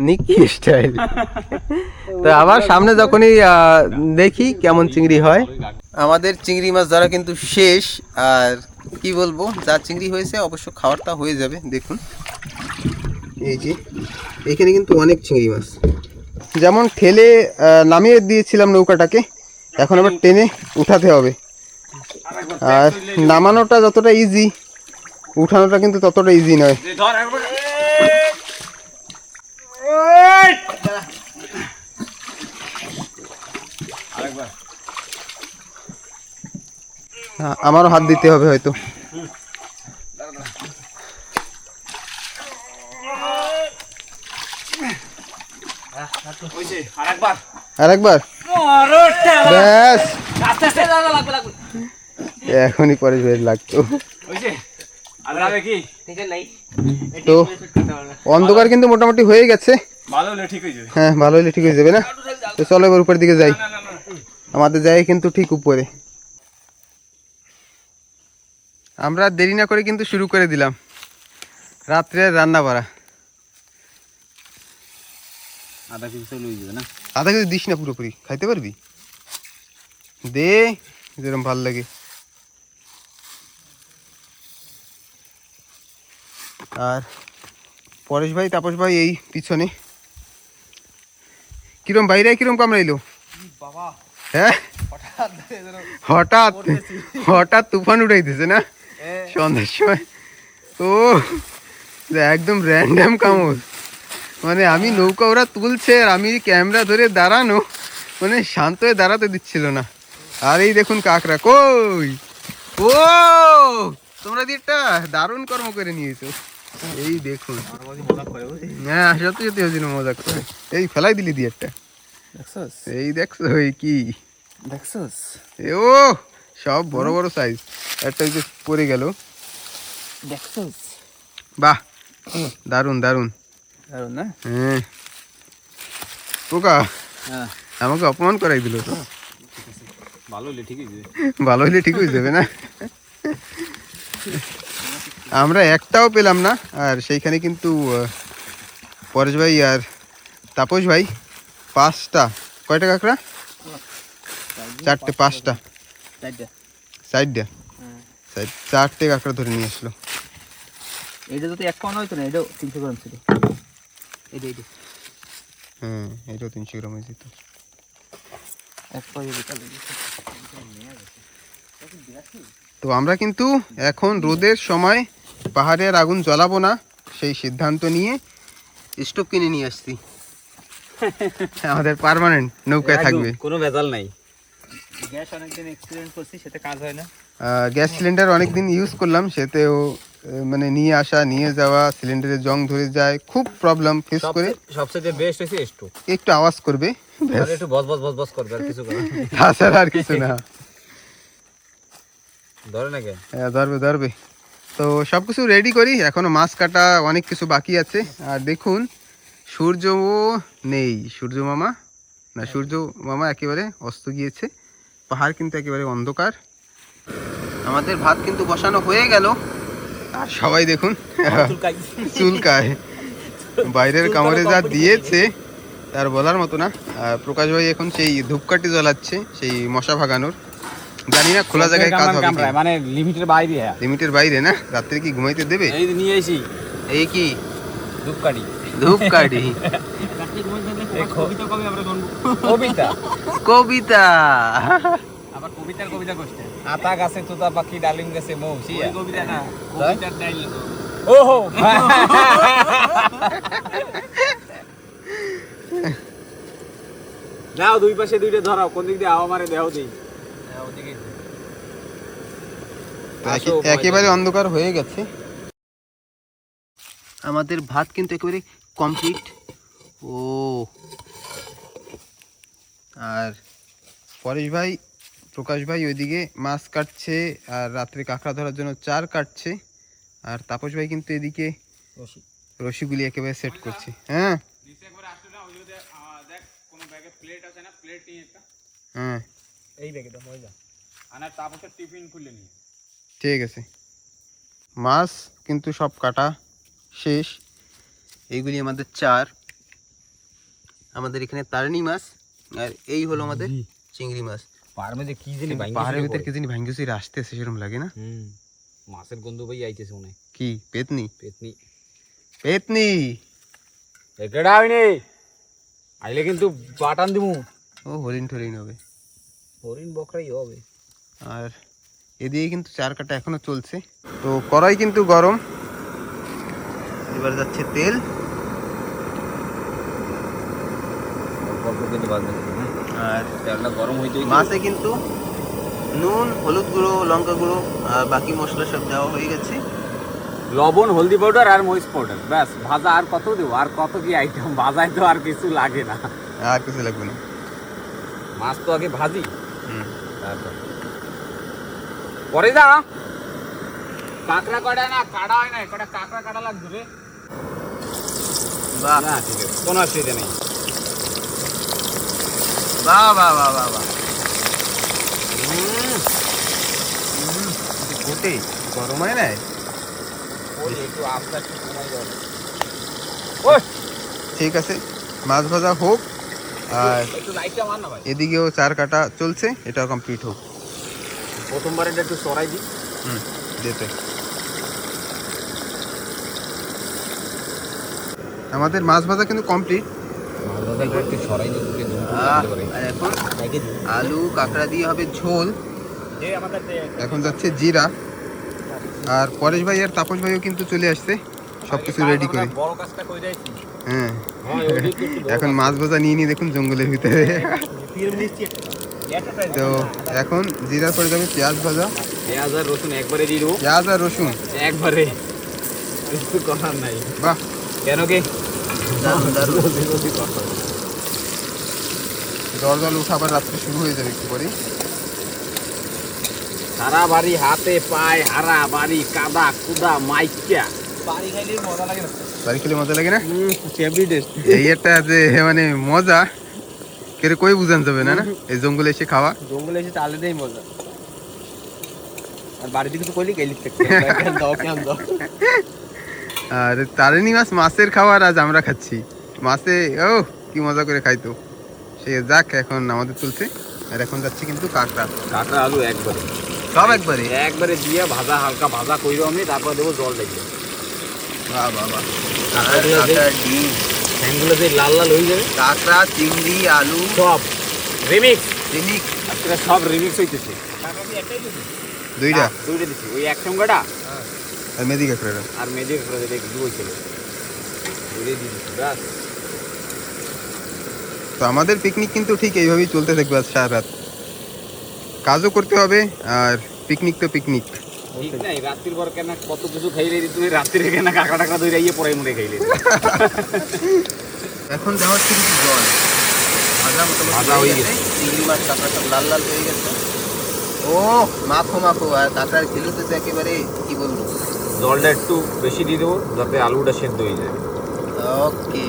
নিকি স্টাইল। তো আবার সামনে যখনই দেখি কেমন চিংড়ি হয়। আমাদের চিংড়ি মাছ ধরা কিন্তু শেষ, আর কি বলবো, যা চিংড়ি হয়েছে অবশ্য খাওয়ারটা হয়ে যাবে। দেখুন এই যে এখানে কিন্তু অনেক চিংড়ি মাছ, যেমন ঠেলে নামিয়ে দিয়েছিলাম নৌকাটাকে, এখন আবার টেনে উঠাতে হবে। আর নামানোটা যতটা ইজি, উঠানোটা কিন্তু ততটা ইজি নয়। আমারও হাত দিতে হবে হয়তো। আরেকবার ব্যাস, এখনই পরে লাগতো। তো অন্ধকার কিন্তু মোটামুটি হয়ে গেছে। হ্যাঁ, ভালো হলে ঠিক হয়ে যাবে না। তো চলো এবার উপরের দিকে যাই। আমাদের জায়গা কিন্তু ঠিক উপরে। আমরা দেরি না করে কিন্তু শুরু করে দিলাম রাত্রে রান্না করা। আধা কেজি দিস না, পুরোপুরি খাইতে পারবি, দে যেরকম ভাল লাগে। আর পরেশ ভাই, তাপস ভাই এই পিছনে। কিরম বাইরে কিরম কামড়াইলো হ্যাঁ, হঠাৎ তুফান উঠাইতেছে না সন্ধ্যার সময়। ও একদম র্যান্ডাম কামড়, মানে আমি নৌকা ওরা তুলছে আর আমি ক্যামেরা ধরে দাঁড়ানো, মানে শান্ত হয়ে দাঁড়াতে দিচ্ছিল না। আর এই দেখুন কাকড়া কই। ও তোমরা দিকটা দারুণ কর্ম করে নিয়েছো। এই দেখুন, হ্যাঁ সত্যি সত্যি ওই জন্য মজা করে। এই ফেলাই দিলি দিয়ে একটা, দেখছস এই দেখছো এই কি দেখছস এ ও সব বড় বড় সাইজ, একটা ওই যে পড়ে গেল। দেখছস বাহ দারুন দারুন। দারুণ না? হ্যাঁ পোকা হ্যাঁ আমাকে অপমান করাই দিল তো। ভালো হলে ঠিকই যে ভালো হলে ঠিক হয়ে যাবে না? আমরা একটাও পেলাম না, আর সেইখানে কিন্তু পরেশ ভাই আর তাপস ভাই 5টা, কয়টা কাঁকড়া? 4টে 5টা সাইডটা 4টে কাঁকড়া ধরে নিয়ে আসলো। এইটা যদি 1 পাউন্ড হইতো না, এটাও 300 গ্রাম ছিল। এইটা হ্যাঁ এটাও 300 গ্রাম হয়ে যেত। 1 পাউন্ড বিকালে তো আমরা কিন্তু এখন রোদের সময় পাহাড়ের আগুন জ্বালাবো না, সেই সিদ্ধান্ত নিয়ে স্টোভ কিনে নিয়ে আসছি। আমাদের পার্মানেন্ট নৌকায় থাকবে, কোনো ভেজাল নাই। গ্যাস অনেকদিন এক্সপেরিয়েন্স করছি, সেটা কাজ হয় না। গ্যাস সিলিন্ডার অনেকদিন ইউজ করলাম, সেতেও মানে নিয়ে আসা নিয়ে যাওয়া, সিলিন্ডারে জং ধরে যায়, খুব প্রবলেম ফেস করে। সবচেয়ে বেস্ট হইছে স্টোভ, একটু আওয়াজ করবে ব্যাস, একটু বস বস বস বস করবে আর কিছু করে তাছাড়া আর কিছু না। ধরে না কেন? হ্যাঁ ধরবে ধরবে। তো সব কিছু রেডি করি, এখনো মাছ কাটা অনেক কিছু বাকি আছে। আর দেখুন সূর্যও নেই, সূর্য মামা একেবারে অস্ত গিয়েছে, পাহাড় কিন্তু একেবারে অন্ধকার। আমাদের ভাত কিন্তু বসানো হয়ে গেল, আর সবাই দেখুন চুলকায়, বাইরের কামড়ে যা দিয়েছে তার বলার মতো না। আর প্রকাশ ভাই এখন সেই ধূপকাঠি জ্বালাচ্ছে, সেই মশা ভাগানোর। জানি না খোলা জায়গায় কাজ হবে কি। মানে লিমিটের বাইরে। লিমিটের বাইরে না? রাত্রে কি ঘুমাইতে দেবে? এই নিয়ে এসি এই কি ধূপকাঠি ধূপকাঠি কবিতা কবিতা আবার কবিতা করছে। আতা গাছে তোতা পাখি, ডালিম গাছে মৌ, কবিতা না, কবিতার ডাইল। ওহো নাও দুই পাশে দুইটা ধরাও, কোন দিক দিয়ে আওয়া মারে দেও দেই। একেবারে অন্ধকার হয়ে গেছে। আমাদের ভাত কিন্তু একেবারে কমপ্লিট। ও আর পরেশ ভাই প্রকাশ ভাই ওইদিকে মাছ কাটছে, আর রাত্রে কাঁকড়া ধরার জন্য চার কাটছে, আর তাপস ভাই কিন্তু এদিকে রশিগুলি একেবারে সেট করছে। হ্যাঁ হ্যাঁ এই ব্যাগে দাও মজা আনা, তারপর টিফিন খুলে নি। ঠিক আছে, মাছ কিন্তু সব কাটা শেষ। এইগুলি আমাদের চার, আমাদের এখানে তারিণী মাছ, আর এই হলো আমাদের চিংড়ি মাছ। পাহাড়ের মধ্যে কি জানি পাহাড়ের ভিতরে কি জানি ভাঙ্গিসি আসতেছে, সেরকম লাগে না? মাছের গন্ধ ভাই আইতেছে মনে। কি পেতনি? পেতনি পেতনি একেডা হইনি, আইলে কিন্তু বাটান দিমু। ও হরিণ ঠরিণ হবে, হরিণ বকরাই হবে। আর এদিকে কিন্তু চার কাটা এখনো চলছে। তো কড়াই কিন্তু গরম, এবার যাচ্ছে তেল। আর তেলটা গরম হইতে মাছে কিন্তু নুন, হলুদ গুঁড়ো, লঙ্কা গুঁড়ো আর বাকি মশলা সব দেওয়া হয়ে গেছে। লবণ, হলদি পাউডার আর মরিচ পাউডার, ব্যাস। ভাজা আর কত দেবো, আর কত কি আইটেম, ভাজায় তো আর কিছু লাগে না, আর কিছু লাগবে না। মাছ তো আগে ভাজি, তারপর পরে যা কাঁকড়া কাটা না কাটা হয় না, কটা কাঁকড়া কাটা লাগবে রে। বাহ না ঠিক আছে, কোনো অসুবিধা নেই। বাহ বাহ বাহ বাহ বাহ, ঘটে গরম হয় না? ওই একটু আস্তে আস্তে সময় যাবে। ঠিক আছে, মাছ ভাজা হোক, আর একটু লাইটটা মার না ভাই। এদিকেও চার কাটা চলছে, এটাও কমপ্লিট হোক। প্রথমবার এটা একটু সরাই দিই। যেতে আমাদের মাছ ভাজা কিন্তু কমপ্লিট। একটু সরাই দিই। আর এখন আলু কাঁকড়া দিয়ে হবে ঝোল। এখন যাচ্ছে জিরা, আর পরেশ ভাই আর তাপস ভাইও কিন্তু চলে আসছে সবকিছু রেডি করে। বড় কাজটা কই যাইছি। হ্যাঁ এখন মাছ ভাজা নিয়ে নিয়ে দেখুন জঙ্গলের ভিতরে। তো এখন জিরার পরে যাবে পেঁয়াজ ভাজা, পেঁয়াজ আর রসুন একবারে দিয়ে দেবো। পেঁয়াজ আর রসুন একবারে কিছু করার নাই। বাহ, কেন কি জল জল উঠা আবার রাত্রে শুরু হয়ে যাবে একটু পরে। সারা বাড়ি হাতে পায়ে হারা বাড়ি কাদা কুদা মাইকা বাড়ি খাইলে মজা লাগে না। বাড়ি খেলে মজা লাগে না? এভরিডে এই একটা যে মানে মজা কেরে কই বুঝান যাবে না, না এই জঙ্গলে এসে খাওয়া। জঙ্গলে এসে তো আলাদাই মজা। আর বাড়িতে কিছু কইলি গেলি দাও কেন দাও। আর তারিণী মাছ মাছের খাবার আজ আমরা খাচ্ছি। মাছে ও কি মজা করে খাইতো সে। যাক এখন আমাদের চলছে, আর এখন যাচ্ছে কিন্তু কাঁকড়া। কাঁকড়া আলু একবারে সব একবারে একবারে দিয়ে ভাজা হালকা ভাজা কইরো আমি, তারপর দেবো জল দেখবে বাহ বাহ বাহ। কাঁকড়া, ডিম, ফ্যানগুলো যে লাল লাল হয়ে যাবে কাঁকড়া, চিংড়ি, আলু সব রিমিক্স। রিমিক্স। আজকে সব রিমিক্স হইতেছে। দুইটা দুইটা দিচ্ছি, ওই এক সঙ্গাটা আর মেদি কাঁকড়া। আর মেজে করে দেবে কি হয়েছিল দুইটাই দিয়ে দিচ্ছি ব্যাস। তো আমাদের পিকনিক কিন্তু ঠিক এইভাবেই চলতে থাকবে আজ সারা রাত। কাজও করতে হবে আর পিকনিক তো পিকনিক। ঠিক নাই, রাত্রির পর কেন কত কিছু খাইলে তুমি রাত্রিরে কেন কাঁকড়া টাকড়া দইরা ইয়ে পড়াই মুড়ে খাইলে। এখন দেওয়া হচ্ছে কিছু জল ভাজা মোটামুটি ভাজা হয়ে গেছে। চিংড়ি মাছ কাঁকড়া সব লাল লাল হয়ে গেছে। ও মাখো মাখো, আর কাঁকড়ার খেলুতে তো একেবারে কি বলবো। জলটা একটু বেশি দিয়ে দেবো যাতে আলুটা সেদ্ধ হয়ে যায়। ওকে,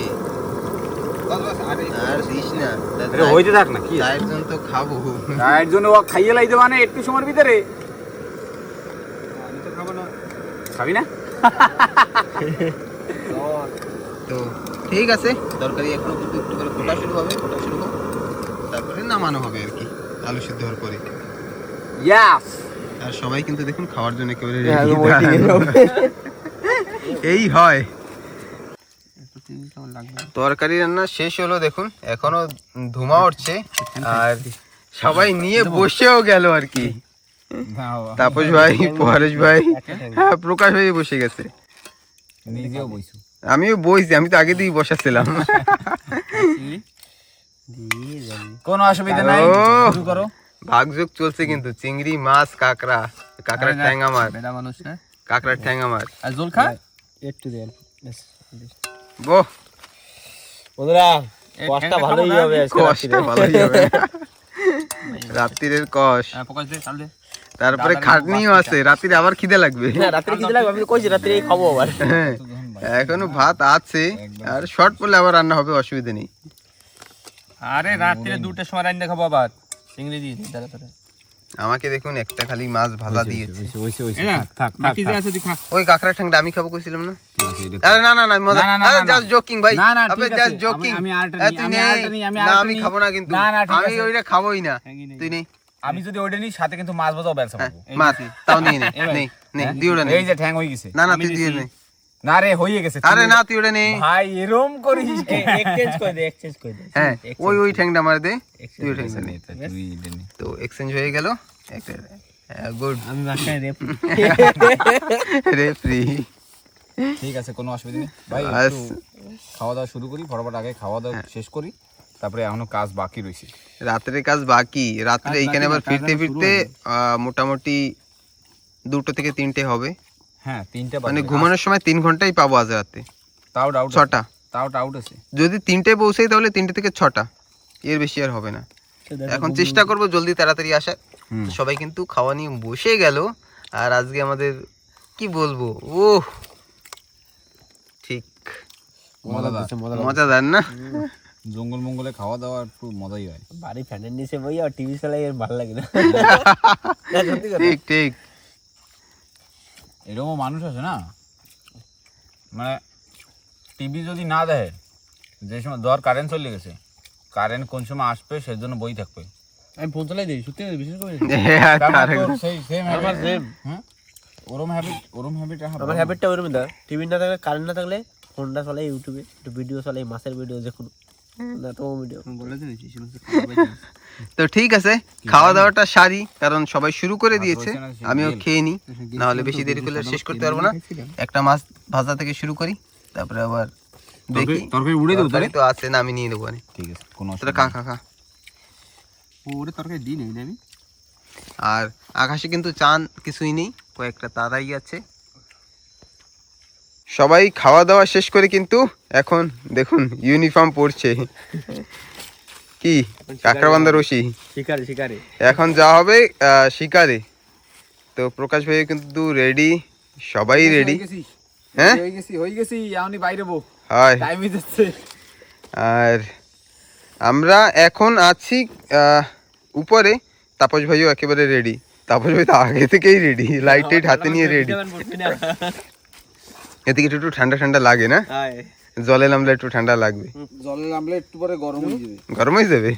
আর দিস না, এটা হইতে থাক না কি চায়ের জন্য তো খাবো। এর জন্য ও খাইয়ে লাইতে মানে একটু সময়ের ভিতরে। খাবি না? তো ঠিক আছে, তরকারি এখনো কিন্তু একটু করে ফোটা শুরু হবে, ফোটা শুরু হোক, তারপরে নামানো হবে আর কি আলু সিদ্ধ হওয়ার পরে। ইয়াস। আর সবাই কিন্তু দেখুন খাওয়ার জন্য একেবারে ready। এই হয়। তরকারি রান্না শেষ হলো দেখুন, এখনো ধুমা উঠছে আর সবাই নিয়ে বসেও গেল আর কি। তাপস ভাই, পরেশ ভাই, হ্যাঁ প্রকাশ ভাই বসে গেছে। নিজেও বইছু। আমিও বইছি, আমি তো আগে দিয়েই বসাছিলাম। কোনো অসুবিধা নাই, ও। শুরু করো। ভাগযোগ চলছে কিন্তু, চিংড়ি মাছ, কাঁকড়া, কাঁকড়ার ঠ্যাং আমার, বেটা মানুষ না। কাঁকড়ার ঠ্যাং আমার। আর জল খা একটু দেন বোহ, বন্ধুরা, কষ্টটা ভালোই হবে আজকে কষ্ট ভালোই হবে। রাত্রিরের কষ, প্রকাশ দে চাল দে। তারপরে খাটনিও আছে, রাত্রিরে আবার খিদে লাগবে। না রাত্রে কি লাগবে, আমি তো কইছি রাত্রে এই খাবো আবার। হ্যাঁ, এখনো ভাত আছে, আর শর্ট পড়লে আবার রান্না হবে, অসুবিধা নেই। আরে রাত্রে 2টার সময় রান্না খাবো আবার চিংড়ি দিয়ে দাঁড়া দাঁড়া। আমাকে দেখুন একটা খালি মাছ ভাজা দিয়েছে। থাক বাকি যে আছে তুই খা। ওই কাঁকড়া ঠ্যাংটা আমি খাবো কইছিলাম না? আরে না না না, মজা, না, না, আরে না, জাস্ট জোকিং ভাই। না, না, আবে ঠিক আছে। Just joking. আমি আরেকটা তুই নিই, আমি নে। আরেকটা নিই, আমি না আরেকটা আমি নিই। খাবো না কিন্তু, না, না, ঠিক আমি আছে। ওইটা খাবোই না। তুই নে। আমি যদি ওইটা নিই সাথে কিন্তু মাছ ভাজাও ব্যবসা হ্যাঁ, করবো। মাছ তাও নিয়ে নে, নে নে, হ্যাঁ? তুই ওটা নে। এই যে ঠ্যাং হয়ে গেছে। না না, তুই দিয়ে নে। না রে হয়ে গেছে। আরে না, তুই ওটা নে। ভাই এরম করিস এক্সচেঞ্জ করে দে, এক্সচেঞ্জ করে দে। হ্যাঁ, ওই ঠ্যাংটা আমার দে, তুই ওই ঠ্যাংটা নে। তুই তো এক্সচেঞ্জ হয়ে গেল একটা। গুড আমি বাসায় রেপ রেফ্রি। ঠিক আছে, কোনো অসুবিধা নেই ভাই। বাস। একটু খাওয়া দাওয়া শুরু করি, ফটাফট আগে খাওয়া দাওয়া শেষ করি, তারপরে এখনো কাজ বাকি রয়েছে। রাত্রের কাজ বাকি, রাত্রে এইখানে আবার ফিরতে ফিরতে মোটামুটি 2টো থেকে 3টে হবে। হ্যাঁ 3টা মানে ঘুমানোর সময় 3 ঘন্টাই পাবো আজ রাতে। তাও ডাউট 6টা, তাও ডাউট আছে। যদি 3টে পৌঁছাই তাহলে 3টে থেকে 6টা, এর বেশি আর হবে না। এখন চেষ্টা করব জলদি তাড়াতাড়ি আসার। তো সবাই কিন্তু খাওয়া নিয়ে বসে গেল, আর আজকে আমাদের কি বলবো, ও ঠিক মজাদার না? জঙ্গল মঙ্গলে খাওয়া দাওয়া একটু মজাই হয়। বাড়ি ফ্যানের নিচে বই আর টিভি চালাই আর ভালো লাগে না। ঠিক ঠিক। এরকমও মানুষ আছে না, মানে টিভি যদি না দেখে, যে সময় ধর কারেন্ট চলে গেছে, কারেন্ট কোন সময় আসবে সেজন্য বই থাকবে। আমি ফোন চালাই দিই সত্যি বিশেষ করে। হ্যাঁ, তারপর তোর সেই সেম আমার same। হ্যাঁ ওরম হ্যাবিট আমার হ্যাবিটটা ওরকম দা, টিভি না থাকলে, কারেন্ট না থাকলে ফোনটা চালাই, ইউটিউবে একটু ভিডিও চালাই, মাছের ভিডিও দেখুন না তো ভিডিও বলে দিয়েছি তো ঠিক আছে, খাওয়া দাওয়াটা সারি, কারণ সবাই শুরু করে দিয়েছে, আমিও খেয়ে নিই, না হলে বেশি দেরি করলে শেষ করতে পারবো না। একটা মাছ ভাজা থেকে শুরু করি, তারপরে আবার দেখি। তরকারি উড়ে দেবো তরকারি তো আছে না, আমি নিয়ে নেবো। ঠিক আছে, কোনো তোরা খা খা খা। ওরে তরকারি দিই নেই আমি। আর আকাশে কিন্তু চাঁদ কিছুই নেই, কয়েকটা তারাই আছে। সবাই খাওয়া দাওয়া শেষ করে কিন্তু এখন দেখুন ইউনিফর্ম পরছে কি কাঁকড়াবান্ধা রশি শিকারে শিকারে এখন যাওয়া হবে শিকারে। তো প্রকাশ ভাই কিন্তু রেডি, সবাই রেডি। হ্যাঁ হয়ে গেছি আমি বাইরে বো হয়। টাইম যাচ্ছে। আর আমরা এখন আছি উপরে, তাপস ভাইও একেবারে রেডি। তাপস ভাই তো আগে থেকেই রেডি, লাইট টাইট হাতে নিয়ে রেডি। এদিকে একটু ঠান্ডা ঠান্ডা লাগে না, জলে নামলে একটু ঠান্ডা লাগবে। জলে নামলে একটু পরে গরম হয়ে যাবে, গরম হয়ে যাবে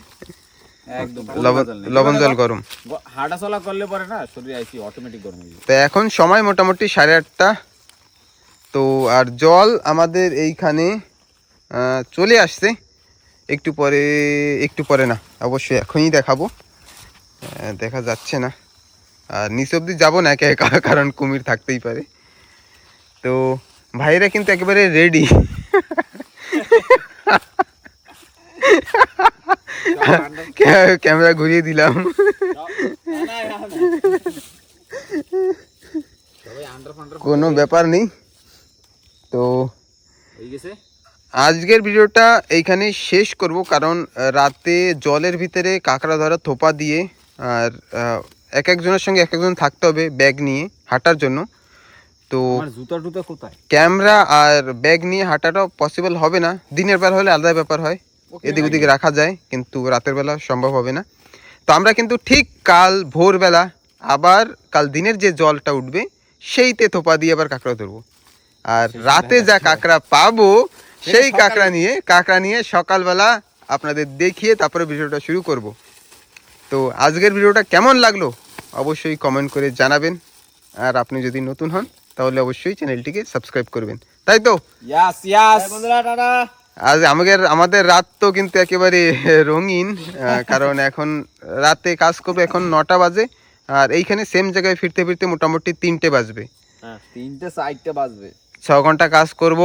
একদম লবণ জল গরম। হাঁটা চলা করলে পরে না শরীর আইসি অটোমেটিক গরম হয়ে যাবে। তো এখন সময় মোটামুটি 8:30। তো আর জল আমাদের এইখানে চলে আসছে, একটু পরে না, অবশ্যই এখনই দেখাবো, দেখা যাচ্ছে না। আর নিচে অব্দি যাবো না একা একা, কারণ কুমির থাকতেই পারে। তো ভাইরা কিন্তু একেবারে রেডি। ক্যামেরা ঘুরিয়ে দিলাম। কোনো ব্যাপার নেই। তো আজকের ভিডিওটা এইখানে শেষ করব, কারণ রাতে জলের ভিতরে কাঁকড়া ধরা থোপা দিয়ে, আর এক একজনের সঙ্গে এক একজন থাকতে হবে ব্যাগ নিয়ে হাঁটার জন্য। তো জুতা কোথায়? ক্যামেরা আর ব্যাগ নিয়ে হাঁটাটা পসিবল হবে না। দিনের বেলা হলে আলাদা ব্যাপার হয়, এদিক ওদিকে রাখা যায়, কিন্তু রাতের বেলা সম্ভব হবে না। তো আমরা কিন্তু ঠিক কাল ভোরবেলা আবার কাল দিনের যে জলটা উঠবে সেইতে থোপা দিয়ে আবার কাঁকড়া ধরবো। আর রাতে যা কাঁকড়া পাবো সেই কাঁকড়া নিয়ে সকালবেলা আপনাদের দেখিয়ে তারপরে ভিডিওটা শুরু করব। তো আজকের ভিডিওটা কেমন লাগলো অবশ্যই কমেন্ট করে জানাবেন। আর আপনি যদি নতুন হন তাহলে অবশ্যই চ্যানেলটিকে সাবস্ক্রাইব করবেন, তাই তো? আজ আমাদের রাত তো কিন্তু একেবারে রঙিন, কারণ এখন রাতে কাজ করবো, এখন 9টা বাজে। আর এইখানে সেম জায়গায় ফিরতে ফিরতে মোটামুটি 3টে বাজবে, 3-4টে বাজবে। 6 ঘন্টা কাজ করব।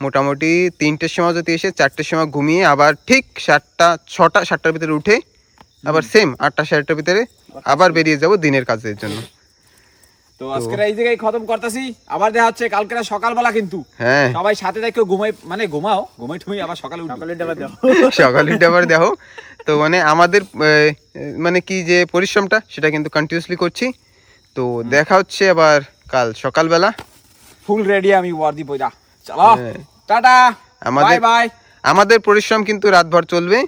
মোটামুটি 3টের সময় যদি এসে 4টের সময় ঘুমিয়ে আবার ঠিক 7টার ভিতরে উঠে আবার সেম 8টা 8:30টার ভিতরে আবার বেরিয়ে যাব দিনের কাজের জন্য। তো আজকের এই জায়গায় খতম করতেছি, আবার দেখা হচ্ছে কালকে সকালবেলা। কিন্তু হ্যাঁ, সবাই সাথে দেখো ঘুমাই তুমি আবার সকালে আবার দেখো। তো মানে আমাদের মানে কি যে পরিশ্রমটা সেটা কিন্তু কন্টিনিউয়াসলি করছি। তো দেখা হচ্ছে আবার কাল সকালবেলা। ফুল রেডি আমি ওয়ার্দি বইরা। চলো টাটা, বাই বাই। আমাদের পরিশ্রম কিন্তু রাতভর চলবে।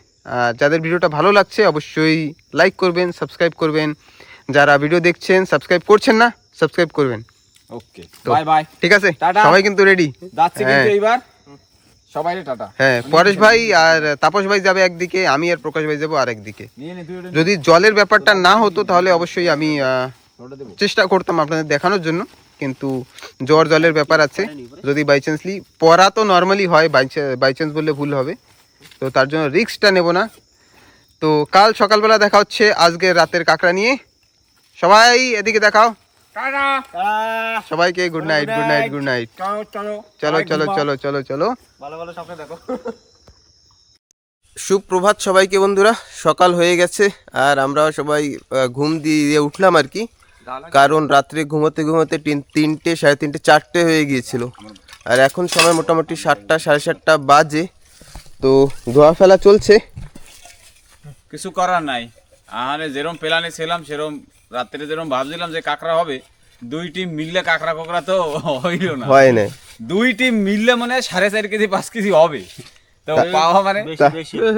যাদের ভিডিওটা ভালো লাগছে অবশ্যই লাইক করবেন, সাবস্ক্রাইব করবেন। যারা ভিডিও দেখছেন সাবস্ক্রাইব করছেন না, সাবস্ক্রাইব করবেন। ওকে, বাই বাই। ঠিক আছে, সবাই কিন্তু রেডি যাচ্ছে কিন্তু এইবার সবাই টাটা। হ্যাঁ, পরেশ ভাই আর তাপস ভাই যাবে একদিকে, আমি আর প্রকাশ ভাই যাবো আর একদিকে। যদি জলের ব্যাপারটা না হতো তাহলে অবশ্যই আমি চেষ্টা করতাম আপনাদের দেখানোর জন্য, কিন্তু জলের ব্যাপার আছে। যদি বাই চান্সলি পড়া তো নর্মালি হয়, বাই চান্স বললে ভুল হবে, তো তার জন্য রিস্কটা নেব না। তো কাল সকালবেলা দেখা হচ্ছে আজকে রাতের কাঁকড়া নিয়ে। সবাই এদিকে দেখাও, সবাইকে good night, good night, good night. চলো চলো চলো চলো চলো, ভালো ভালো স্বপ্ন দেখো। সুপ্রভাত সবাইকে বন্ধুরা, সকাল হয়ে গেছে আর আমরা সবাই ঘুম দিয়ে উঠলাম আর কি, কারণ রাত্রে ঘুমোতে ঘুমোতে 3টে 3:30 4টে হয়ে গিয়েছিল। আর এখন সময় মোটামুটি 7টা 7:30 বাজে। তো ধোয়া ফেলা চলছে, কিছু করার নাই। যেরকম প্ল্যানে ছিলাম সেরকম রাত্রে যেরকম ভাবছিলাম যে কাঁকড়া হবে, 2 টিম মিললে কাঁকড়া তো হইল না, হয় না। 2 টিম মিললে মানে 4.5 কেজি 5 কেজি হবে। তো পাওয়া মানে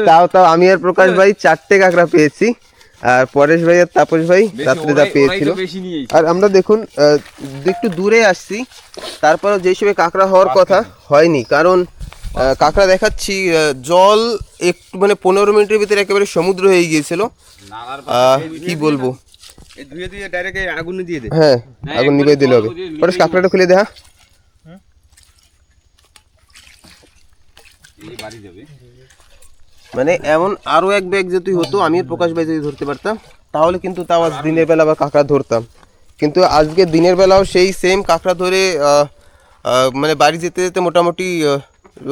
তাও আমি আর প্রকাশ ভাই 4টে কাঁকড়া পেয়েছি, আর পরেশ ভাই আর তাপস ভাই রাত্রে যা পেয়েছিল। আর আমরা দেখুন একটু দূরে আসছি, তারপর যে হিসেবে কাঁকড়া হওয়ার কথা হয়নি, কারণ কাঁকড়া দেখাচ্ছি জল একটু মানে 15 মিনিটের ভিতরে একেবারে সমুদ্র হয়ে গিয়েছিল। কি বলবো, হ্যাঁ আগুন নিভিয়ে দিলে হবে। পরে কাঁকড়াটা খুলে দেখা, মানে এমন আরো এক ব্যাগ যদি হতো, আমি প্রকাশ ভাই যদি ধরতে পারতাম তাহলে কিন্তু তাও আজ দিনের বেলা আবার কাঁকড়া ধরতাম। কিন্তু আজকে দিনের বেলাও সেই সেম কাঁকড়া ধরে মানে বাড়ি যেতে যেতে মোটামুটি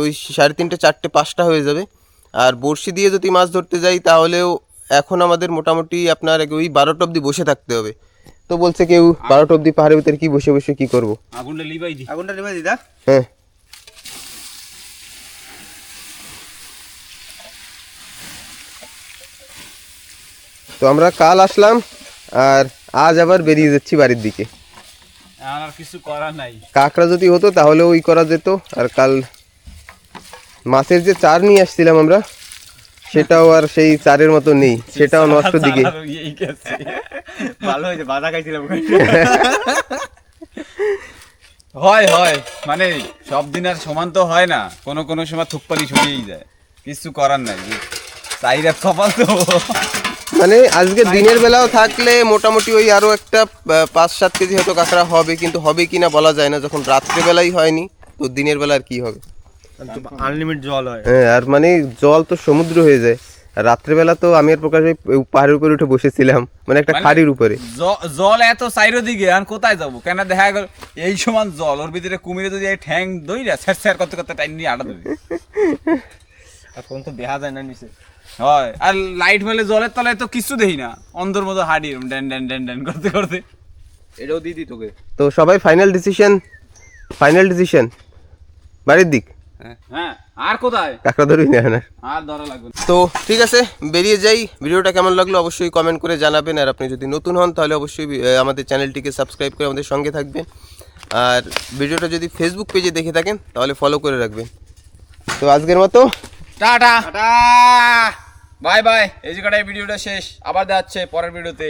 ওই 3:30 4টে 5টা হয়ে যাবে। আর বড়শি দিয়ে যদি মাছ ধরতে যাই তাহলেও এখন আমাদের মোটামুটি আপনার ওই 12টা অবধি বসে থাকতে হবে। তো বলছে কেউ 12টা অবধি পাহাড়ের ভিতরে কি বসে বসে কি করবো, আগুনটা লিবাই দিদা। হ্যাঁ তো আমরা কাল আসলাম আর আজ আবার বেরিয়ে যাচ্ছি বাড়ির দিকে। আর কিছু করার নাই। কাঁকড়া যদি হতো তাহলে ওই করা যেত। আর কাল মাছের যে চার নিয়ে আসছিলাম আমরা, সেটাও আর সেই চারের মতো নেই, সেটাও নষ্ট দিকে। ভালো হয়েছে, বাধা খাইছিলাম। হয় হয়, মানে সব দিন আর সমান তো হয় না, কোনো কোনো সময় থুকপালি ছড়িয়েই যায়, কিছু করার নাই, চাহিদা কপাল তো। মানে আজকে দিনের বেলাও থাকলে মোটামুটি ওই আরো একটা 5-7 কেজি হয়তো কাঁকড়া হবে, কিন্তু হবে কিনা বলা যায় না। যখন রাত্রেবেলাই হয়নি তো দিনের বেলা আর কি হবে? আনলিমিটেড জল হয়। হ্যাঁ, আর মানে জল তো সমুদ্র হয়ে যায়। আর রাত্রেবেলা তো আমি আর প্রকাশ ওই পাহাড়ের উপরে উঠে বসেছিলাম, মানে একটা খাড়ির উপরে। জল এত চাইরো দিকে, আর কোথায় যাবো? কেন দেখা গেল এই সমান জল, ওর ভিতরে কুমিরে যদি এই ঠ্যাং দইরা স্যার স্যার করতে করতে টাইম নিয়ে আটা দেবে। আর কোন তো দেখা যায় না নিচে। হয়, আর লাইট মেলে জলের তলায় তো কিছু দেখি না, অন্ধর মতো হাঁটি ড্যান ড্যান ড্যান ড্যান করতে করতে। এটাও দিদি তোকে। তো সবাই ফাইনাল ডিসিশন বাড়ির দিক। হ্যাঁ, আর কোথায় কাঁকড়া ধরবি না না। আর ধরা লাগবে না। তো ঠিক আছে, বেরিয়ে যাই। ভিডিওটা কেমন লাগলো অবশ্যই কমেন্ট করে জানাবেন। আর আপনি যদি নতুন হন তাহলে অবশ্যই আমাদের চ্যানেলটিকে সাবস্ক্রাইব করে আমাদের সঙ্গে থাকবেন। আর ভিডিওটা যদি ফেসবুক পেজে দেখে থাকেন তাহলে ফলো করে রাখবেন। তো আজকের মতো টাটা, বাই বাই। এই জায়গাটায় ভিডিওটা শেষ, আবার দেখা হচ্ছে পরের ভিডিওতে।